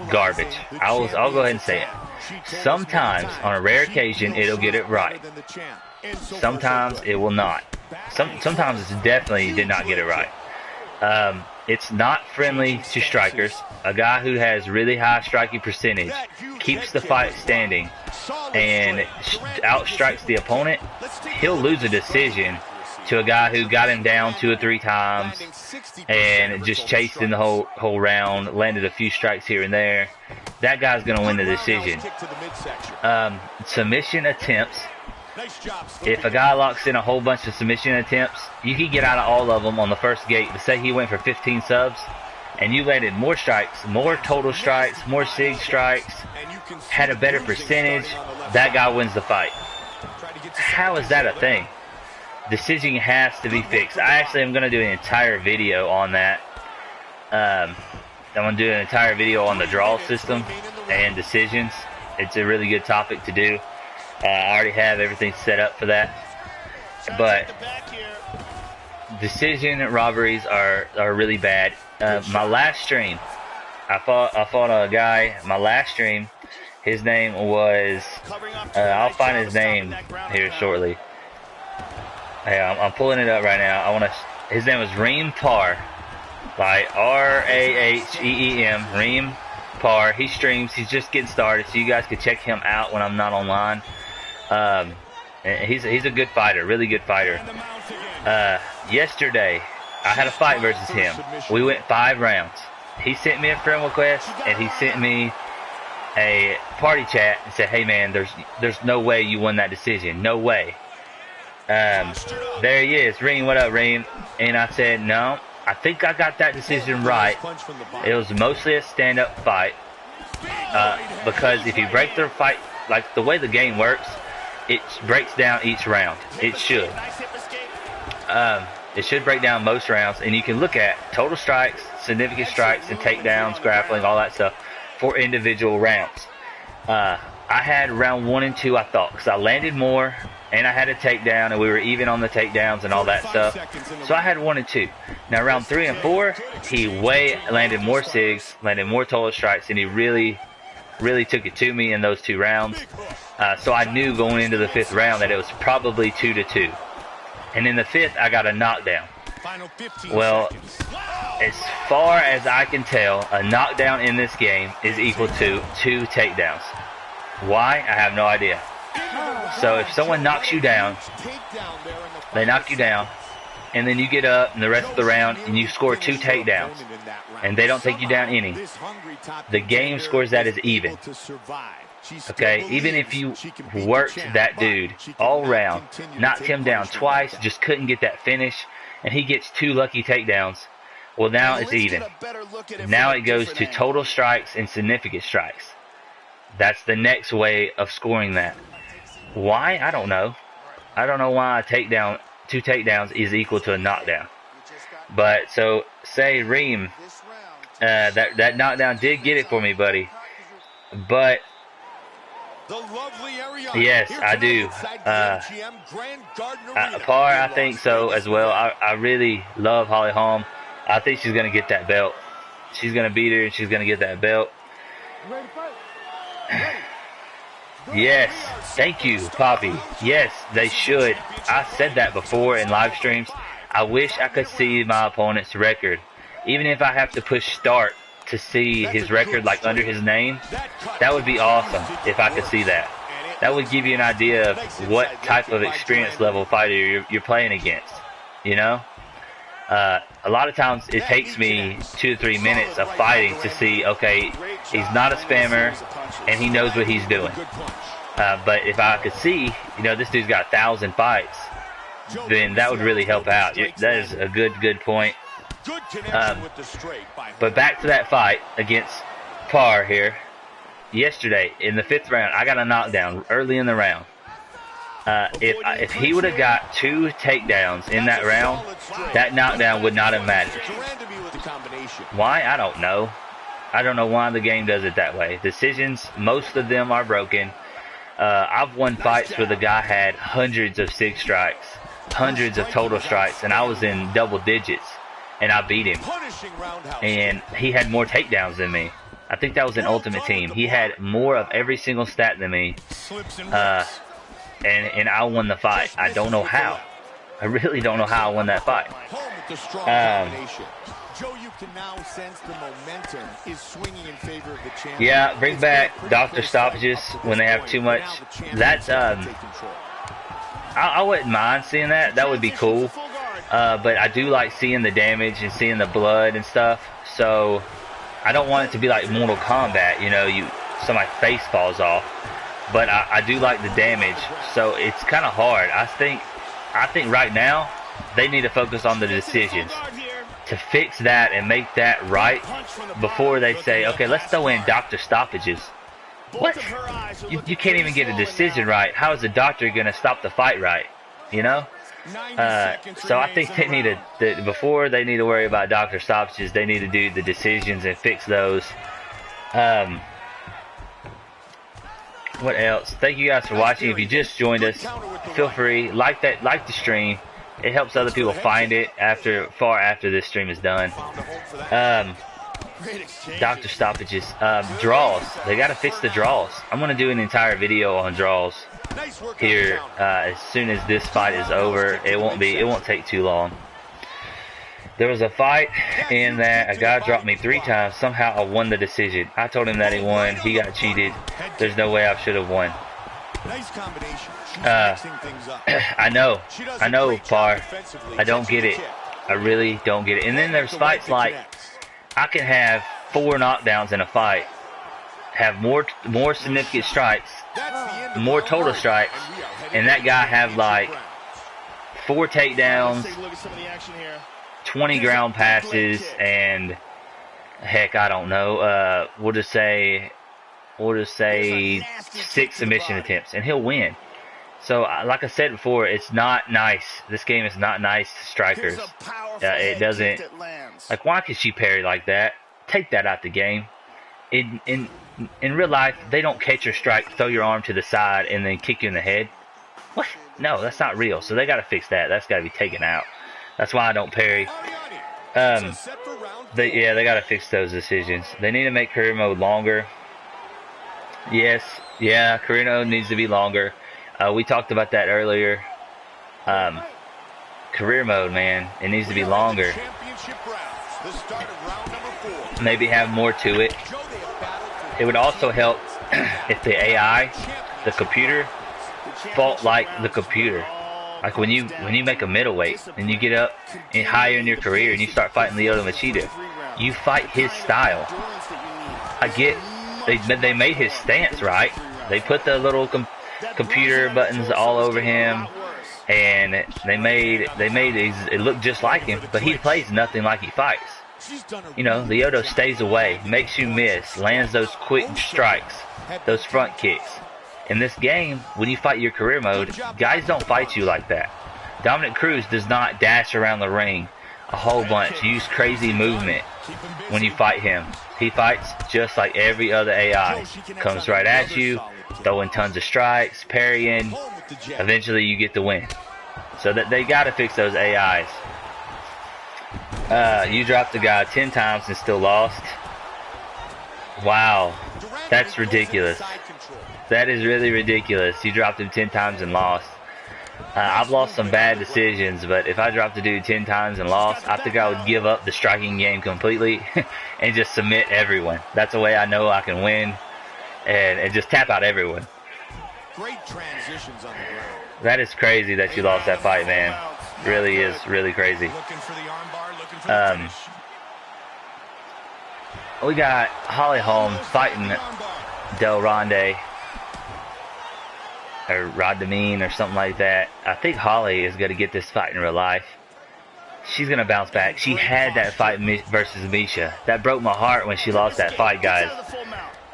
garbage. I'll go ahead and say it. Sometimes, on a rare occasion, it'll get it right. Sometimes it will not. Sometimes it definitely did not get it right. It's not friendly to strikers. A guy who has really high striking percentage keeps the fight standing and outstrikes the opponent. He'll lose a decision to a guy who got him down 2 or 3 times and just chased in the whole round, landed a few strikes here and there. That guy's going to win the decision. Submission attempts. If a guy locks in a whole bunch of submission attempts, you can get out of all of them on the first gate. But say he went for 15 subs, and you landed more strikes, more total strikes, more sig strikes, had a better percentage, that guy wins the fight. How is that a thing? Decision has to be fixed. I actually am going to do an entire video on that. I'm going to do an entire video on the draw system and decisions. It's a really good topic to do. I already have everything set up for that. But decision robberies are really bad. My last stream, I fought a guy. My last stream, his name was, I'll find his name here shortly. Hey, I'm pulling it up right now. His name was Reem Parr, like R-A-H-E-E-M, Reem Parr. He streams. He's just getting started, so you guys can check him out when I'm not online. He's a good fighter, really good fighter. Yesterday, I had a fight versus him. We went 5 rounds. He sent me a friend request, and he sent me a party chat and said, "Hey man, there's no way you won that decision. No way." There he is. Reem, what up, Reem? And I said, "No, I think I got that decision right. It was mostly a stand-up fight. Because if you break the fight, like the way the game works, it breaks down each round. It should. It should break down most rounds, and you can look at total strikes, significant strikes, and takedowns, grappling, all that stuff for individual rounds. I had round 1 and 2, I thought, because I landed more, and I had a takedown, and we were even on the takedowns and all that stuff. So I had 1 and 2. Now round 3 and 4, he landed more SIGs, landed more total strikes, and he really took it to me in those 2 rounds. So I knew going into the 5th round that it was probably 2-2. And in the 5th, I got a knockdown. Well, as far as I can tell, a knockdown in this game is equal to 2 takedowns. Why? I have no idea. So if someone knocks you down, they knock you down, and then you get up in the rest of the round and you score 2 takedowns, and they don't take you down any, the game scores that as even. Okay, even if you worked that dude all round, knocked him down twice, just couldn't get that finish, and he gets 2 lucky takedowns, well, now it's even. Now it goes to total strikes and significant strikes. That's the next way of scoring that. Why? I don't know. I don't know why a 2 takedowns is equal to a knockdown. But so say Reem, that knockdown did get it for me, buddy. But yes, I do. Parr, I think so as well. I really love Holly Holm. I think she's going to get that belt. She's going to beat her, and she's going to get that belt. Yes, thank you, Poppy. Yes, they should. I said that before in live streams. I wish I could see my opponent's record. Even if I have to push start to see his record like under his name, that would be awesome if I could see that. That would give you an idea of what type of experience level fighter you're playing against, you know? A lot of times it takes me 2 to 3 minutes of fighting to see, okay, he's not a spammer and he knows what he's doing. But if I could see, you know, this dude's got 1,000 fights, then that would really help out. That is a good point. But back to that fight against Parr here. Yesterday, in the 5th round, I got a knockdown early in the round. If he would have got 2 takedowns in that round, that knockdown would not have mattered. Why? I don't know. I don't know why the game does it that way. Decisions, most of them are broken. I've won fights where the guy had hundreds of 6 strikes, hundreds of total strikes, and I was in double digits, and I beat him. And he had more takedowns than me. I think that was an Ultimate Team. He had more of every single stat than me. And I won the fight. I don't know how. I really don't know how I won that fight. Yeah, bring back Dr. Stoppages when they have too much. That's I wouldn't mind seeing that. That would be cool. But I do like seeing the damage and seeing the blood and stuff. So I don't want it to be like Mortal Kombat. You know, somebody's face falls off. But I do like the damage, so it's kind of hard. I think right now they need to focus on the decisions to fix that and make that right before they say, okay, let's throw in Dr. Stoppages. What? You can't even get a decision right. How is the doctor going to stop the fight right? You know? So I think they need to, before they need to worry about Dr. Stoppages, they need to do the decisions and fix those. What else? Thank you guys for watching. If you just joined us, feel free, like the stream. It helps other people find it far after this stream is done. Dr. Stoppages, draws. They got to fix the draws. I'm gonna do an entire video on draws here as soon as this fight is over. It won't take too long. There was a fight in that a guy dropped me 3 times. Somehow I won the decision. I told him that he won. He got cheated. There's no way I should have won. I know, Parr. I don't get it. I really don't get it. And then there's fights like I can have 4 knockdowns in a fight, have more significant strikes, more total strikes, and that guy have like 4 takedowns, 20 ground passes, and heck, I don't know, we'll just say we'll just say 6 submission attempts, and he'll win. So, like I said before, it's not nice. This game is not nice to strikers. It doesn't. Like, why could she parry like that? Take that out the game. In real life, they don't catch your strike, throw your arm to the side, and then kick you in the head. What? No, that's not real. So they got to fix that. That's got to be taken out. That's why I don't parry. They got to fix those decisions. They need to make career mode longer. Yes, yeah, career mode needs to be longer. We talked about that earlier. Career mode, man, it needs to be longer. Maybe have more to it. It would also help if the AI, the computer, fought like the computer. Like when you make a middleweight and you get up and higher in your career and you start fighting Lyoto Machida, you fight his style. I get they made his stance right. They put the little computer buttons all over him, and they made it look just like him, but he plays nothing like he fights. You know, Lyoto stays away, makes you miss, lands those quick strikes, those front kicks. In this game, when you fight your career mode, guys don't fight you like that. Dominic Cruz does not dash around the ring a whole bunch, use crazy movement when you fight him. He fights just like every other AI. Comes right at you, throwing tons of strikes, parrying. Eventually you get the win. So that they got to fix those AIs. You dropped the guy 10 times and still lost. Wow, that's ridiculous. That is really ridiculous. You dropped him 10 times and lost. I've lost some bad decisions, but if I dropped the dude 10 times and lost, I think I would give up the striking game completely and just submit everyone. That's the way I know I can win, and just tap out everyone. Great transitions on the ground. That is crazy that you lost that fight, man. Really is really crazy. We got Holly Holm fighting Del Ronde, or Rodamine, or something like that. I think Holly is going to get this fight in real life. She's going to bounce back. She had that fight versus Misha. That broke my heart when she lost that fight, guys.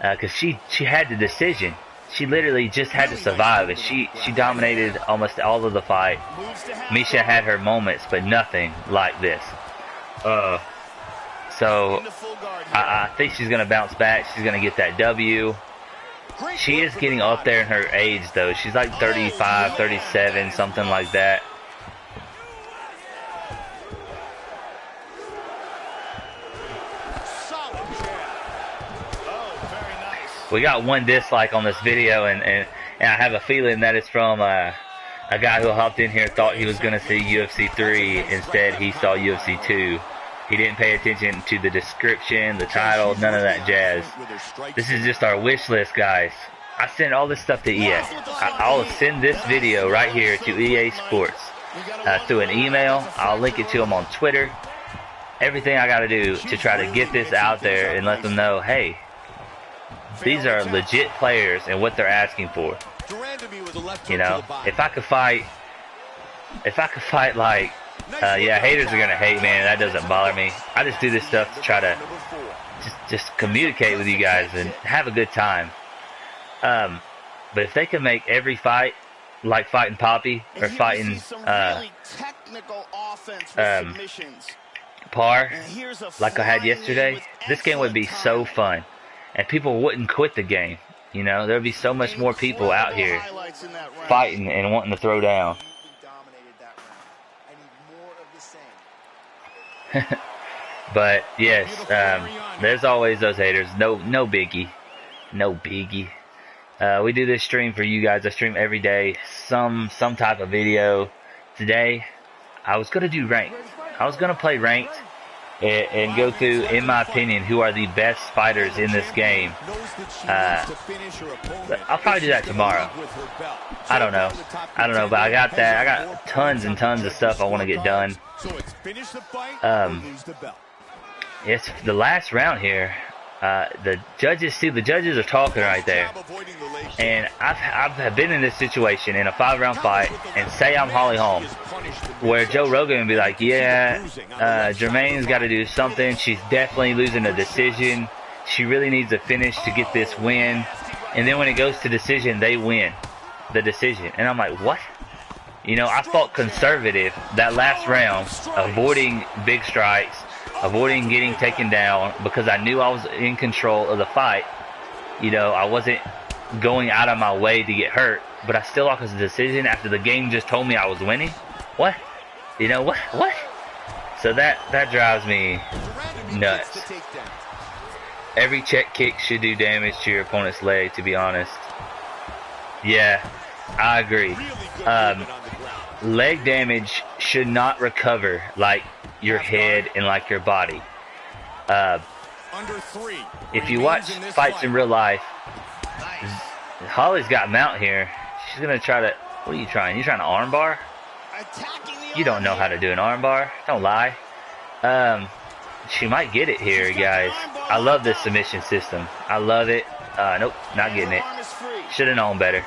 Because she had the decision. She literally just had to survive, and she dominated almost all of the fight. Misha had her moments, but nothing like this. So I think she's going to bounce back. She's going to get that W. She is getting up there in her age, though. She's like 35, 37, something like that. We got one dislike on this video, and I have a feeling that it's from a guy who hopped in here, thought he was going to see UFC 3. Instead, he saw UFC 2. He didn't pay attention to the description, the title, none of that jazz. This is just our wish list, guys. I send all this stuff to EA. I'll send this video right here to EA Sports through an email. I'll link it to them on Twitter. Everything I got to do to try to get this out there and let them know, hey, these are legit players and what they're asking for. You know, if I could fight like, yeah, haters are gonna hate, man. That doesn't bother me. I just do this stuff to try to just communicate with you guys and have a good time. But if they can make every fight like fighting Poppy or fighting Par like I had yesterday, this game would be so fun, and people wouldn't quit the game. You know, there'd be so much more people out here fighting and wanting to throw down. But yes, there's always those haters. No biggie. We do this stream for you guys. I stream every day, some type of video. Today, I was gonna do ranked. I was gonna play ranked and go through, in my opinion, who are the best fighters in this game. I'll probably do that tomorrow. I don't know, but I got that. I got tons and tons of stuff I want to get done. It's the last round here. The judges are talking right there, and I've been in this situation in a 5-round fight, and say I'm Holly Holm, where Joe Rogan would be like, yeah, Jermaine's got to do something. She's definitely losing a decision. She really needs a finish to get this win. And then when it goes to decision, they win the decision. And I'm like, what? You know, I fought conservative that last round, avoiding big strikes, avoiding getting taken down, because I knew I was in control of the fight. You know, I wasn't going out of my way to get hurt, but I still lost the decision after the game just told me I was winning. What? You know, what? So that drives me nuts. Every check kick should do damage to your opponent's leg, to be honest. Yeah, I agree. Leg damage should not recover like your head and like your body. If you watch fights in real life, Holly's got mount here. She's gonna try to. What are you trying? You trying to armbar? You don't know how to do an armbar. Don't lie. She might get it here, guys. I love this submission system. I love it. Nope, not getting it. Should have known better.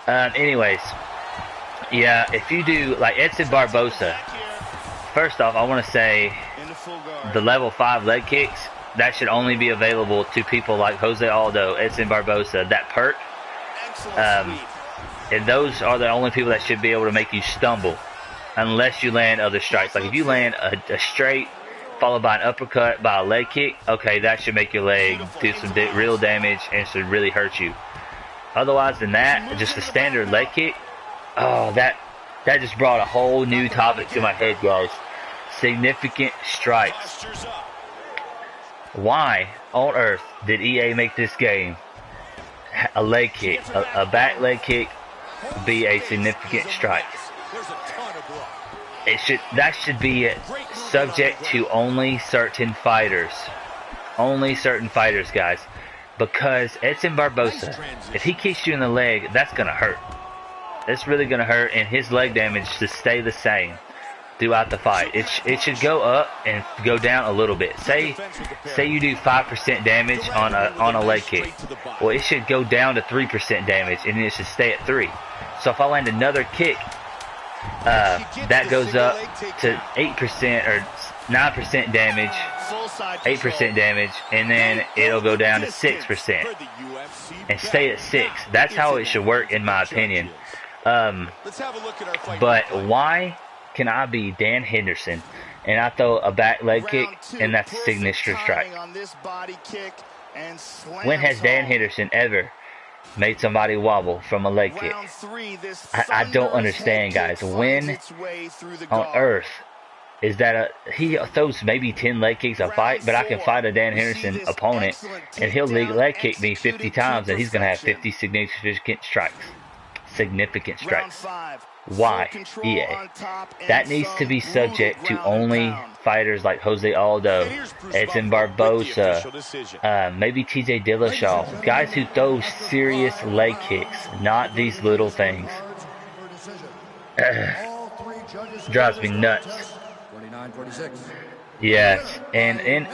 Anyways, yeah, if you do like Edson Barbosa, first off, I want to say the level 5 leg kicks, that should only be available to people like Jose Aldo, Edson Barbosa, that perk. And those are the only people that should be able to make you stumble, unless you land other strikes. Like if you land a straight followed by an uppercut by a leg kick, okay, that should make your leg do some real damage and should really hurt you. Otherwise than that, just a standard leg kick, oh, that just brought a whole new topic to my head, guys. Significant strikes. Why on earth did EA make this game a leg kick, a back leg kick, be a significant strike? That should be subject to only certain fighters. Only certain fighters, guys. Because Edson Barbosa, if he kicks you in the leg, that's going to hurt. It's really going to hurt, and his leg damage should stay the same throughout the fight. It should go up and go down a little bit. Say you do 5% damage on a leg kick. Well, it should go down to 3% damage, and it should stay at 3. So if I land another kick, that goes up to 8% or 9% damage, 8% damage, and then it'll go down to 6% and stay at 6. That's how it should work, in my opinion. But why can I be Dan Henderson and I throw a back leg kick and that's a signature strike? When has Dan Henderson ever made somebody wobble from a leg kick? I don't understand, guys. When on earth is that he throws maybe 10 leg kicks a fight, but I can fight a Dan Henderson opponent and he'll leg kick me 50 times and he's going to have 50 significant strikes. Significant strikes. Why? EA. That needs to be subject to only fighters like Jose Aldo, Edson Barbosa, maybe TJ Dillashaw. Guys who throw serious leg kicks, not these little things. Drives me nuts. Yes, and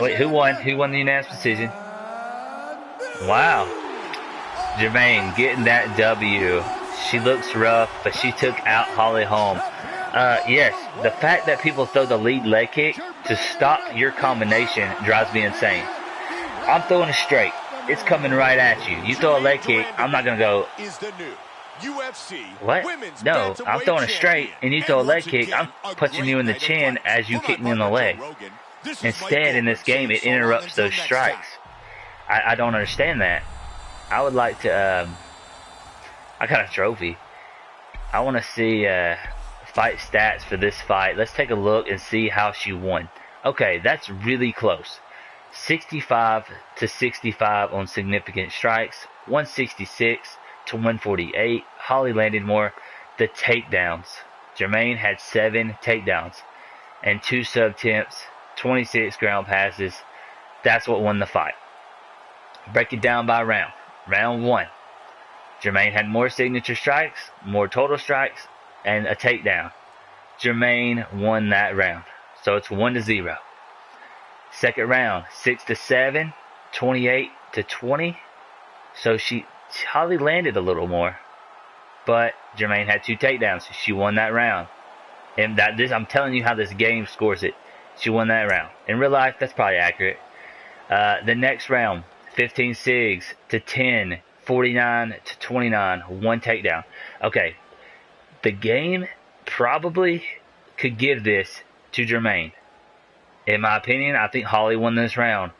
wait, who won? Who won the unanimous decision? Wow, Jermaine getting that W. She looks rough, but she took out Holly Holm. Yes, the fact that people throw the lead leg kick to stop your combination drives me insane. I'm throwing a straight. It's coming right at you. You throw a leg kick, I'm not going to go, what? No, I'm throwing a straight, and you throw a leg kick, I'm punching you in the chin as you kick me in the leg. Instead, in this game, it interrupts those strikes. I don't understand that. I would like to, I got a trophy. I want to see fight stats for this fight. Let's take a look and see how she won. Okay, that's really close. 65 to 65 on significant strikes. 166 to 148. Holly landed more. The takedowns. Jermaine had 7 takedowns and 2 sub-temps, 26 ground passes. That's what won the fight. Break it down by round. Round 1. Jermaine had more signature strikes, more total strikes, and a takedown. Jermaine won that round. So it's 1-0. Second round, 6 to 7, 28 to 20. So Holly landed a little more, but Jermaine had 2 takedowns. She won that round. And I'm telling you how this game scores it. She won that round. In real life, that's probably accurate. The next round, 15-6 to 10, 49 to 29, one takedown. Okay, the game probably could give this to Jermaine. In my opinion, I think Holly won this round.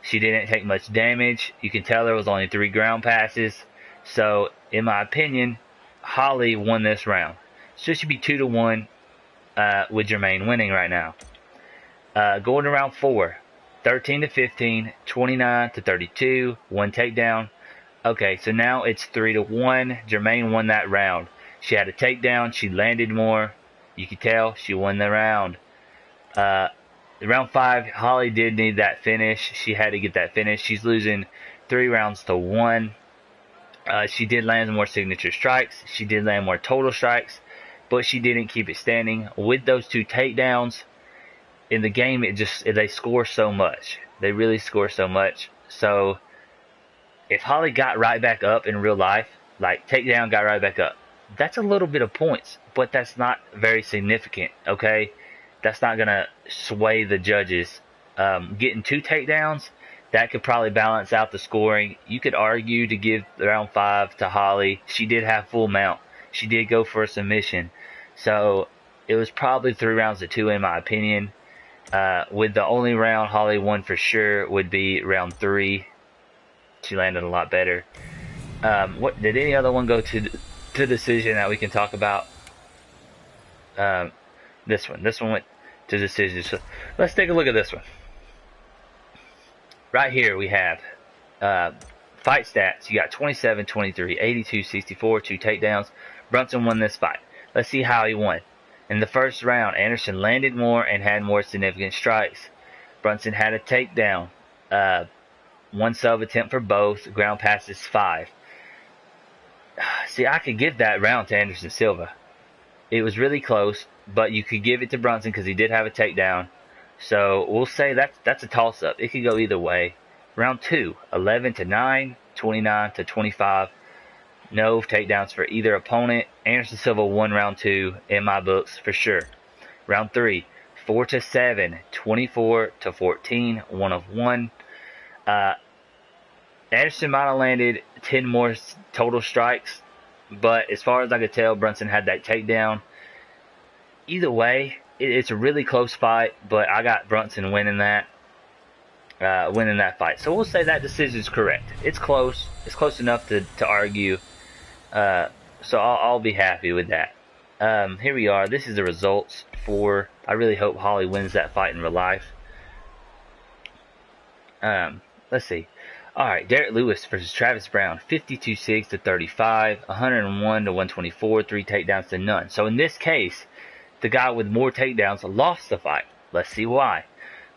She didn't take much damage. You can tell there was only 3 ground passes. So, in my opinion, Holly won this round. So it should be 2-1 with Jermaine winning right now. Going to round 4, 13 to 15, 29 to 32, one takedown. Okay, so now it's 3-1. Jermaine won that round. She had a takedown. She landed more. You can tell she won the round. Round 5, Holly did need that finish. She had to get that finish. She's losing 3 rounds to 1. She did land more signature strikes. She did land more total strikes, but she didn't keep it standing. With those 2 takedowns in the game, they score so much. They really score so much. So if Holly got right back up in real life, like takedown, got right back up, that's a little bit of points, but that's not very significant. Okay, that's not gonna sway the judges. Getting 2 takedowns, that could probably balance out the scoring. You could argue to give round 5 to Holly. She did have full mount. She did go for a submission. So it was probably 3 rounds to 2 in my opinion. With the only round Holly won for sure would be round 3. She landed a lot better. What did any other one go to decision that we can talk about? This one went to decision. So let's take a look at this one. Right here we have fight stats. You got 27, 23, 82, 64, 2 takedowns. Brunson won this fight. Let's see how he won. In the first round, Anderson landed more and had more significant strikes. Brunson had a takedown. 1 sub attempt for both. Ground passes 5. See, I could give that round to Anderson Silva. It was really close, but you could give it to Brunson because he did have a takedown. So we'll say that's a toss-up. It could go either way. Round 2, 11 to 9, 29 to 25. No takedowns for either opponent. Anderson Silva won round 2 in my books for sure. Round 3, 4 to 7, 24 to 14, 1 of 1. Anderson might have landed 10 more total strikes, but as far as I could tell, Brunson had that takedown. Either way, it's a really close fight, but I got Brunson winning that fight. So we'll say that decision is correct. It's close. It's close enough to argue. So I'll be happy with that. Here we are. This is the results for. I really hope Holly wins that fight in real life. Let's see. All right, Derek Lewis versus Travis Brown, 52-6 to 35, 101 to 124, 3 takedowns to none. So in this case, the guy with more takedowns lost the fight. Let's see why.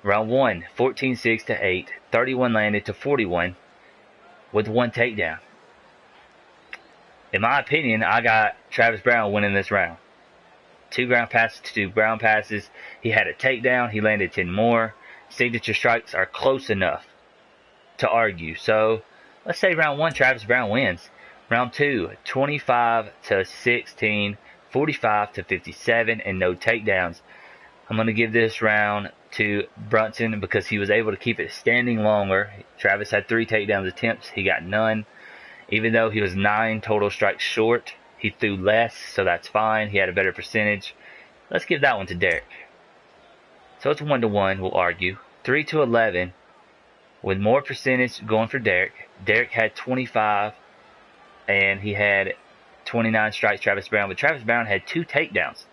Round 1, 14-6 to 8, 31 landed to 41 with 1 takedown. In my opinion, I got Travis Brown winning this round. 2 ground passes to 2 ground passes. He had a takedown. He landed 10 more. Signature strikes are close enough to argue. So let's say round 1, Travis Brown wins. Round 2, 25 to 16, 45 to 57, and no takedowns. I'm going to give this round to Brunson because he was able to keep it standing longer. Travis had 3 takedown attempts. He got none. Even though he was 9 total strikes short, he threw less, so that's fine. He had a better percentage. Let's give that one to Derek. So it's 1-1, we'll argue. 3 to 11, with more percentage going for Derek. Derek had 25, and he had 29 strikes, Travis Brown. But Travis Brown had 2 takedowns.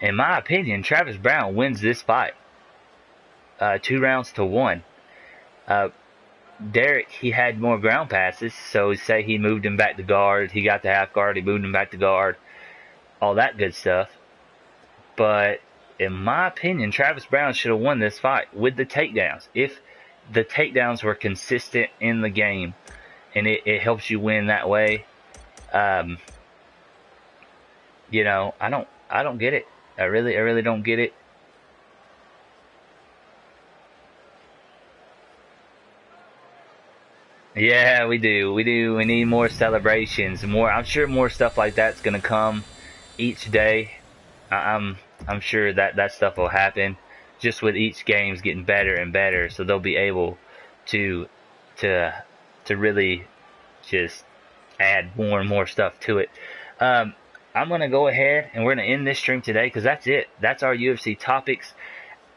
In my opinion, Travis Brown wins this fight. 2 rounds to 1. Derek, he had more ground passes, so say he moved him back to guard. He got the half guard, he moved him back to guard. All that good stuff. But in my opinion, Travis Brown should have won this fight with the takedowns. If the takedowns were consistent in the game, and it helps you win that way. You know, I don't get it. I really don't get it. Yeah, we do. We need more celebrations. I'm sure more stuff like that's gonna come each day. I'm sure that stuff will happen. just with each game's getting better and better, so they'll be able to really just add more and more stuff to it. I'm gonna go ahead and we're gonna end this stream today because that's it. That's our UFC topics.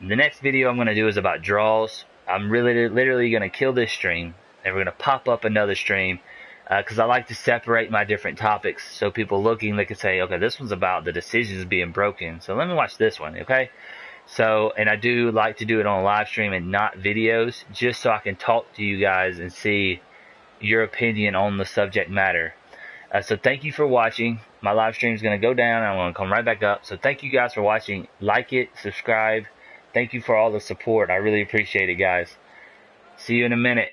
The next video I'm gonna do is about draws. I'm literally gonna kill this stream and we're gonna pop up another stream because I like to separate my different topics so people looking, they can say, okay, this one's about the decisions being broken, so let me watch this one, okay? So, and I do like to do it on live stream and not videos, just so I can talk to you guys and see your opinion on the subject matter. So thank you for watching. My live stream is going to go down and I'm going to come right back up. So thank you guys for watching. Like it, subscribe. Thank you for all the support. I really appreciate it, guys. See you in a minute.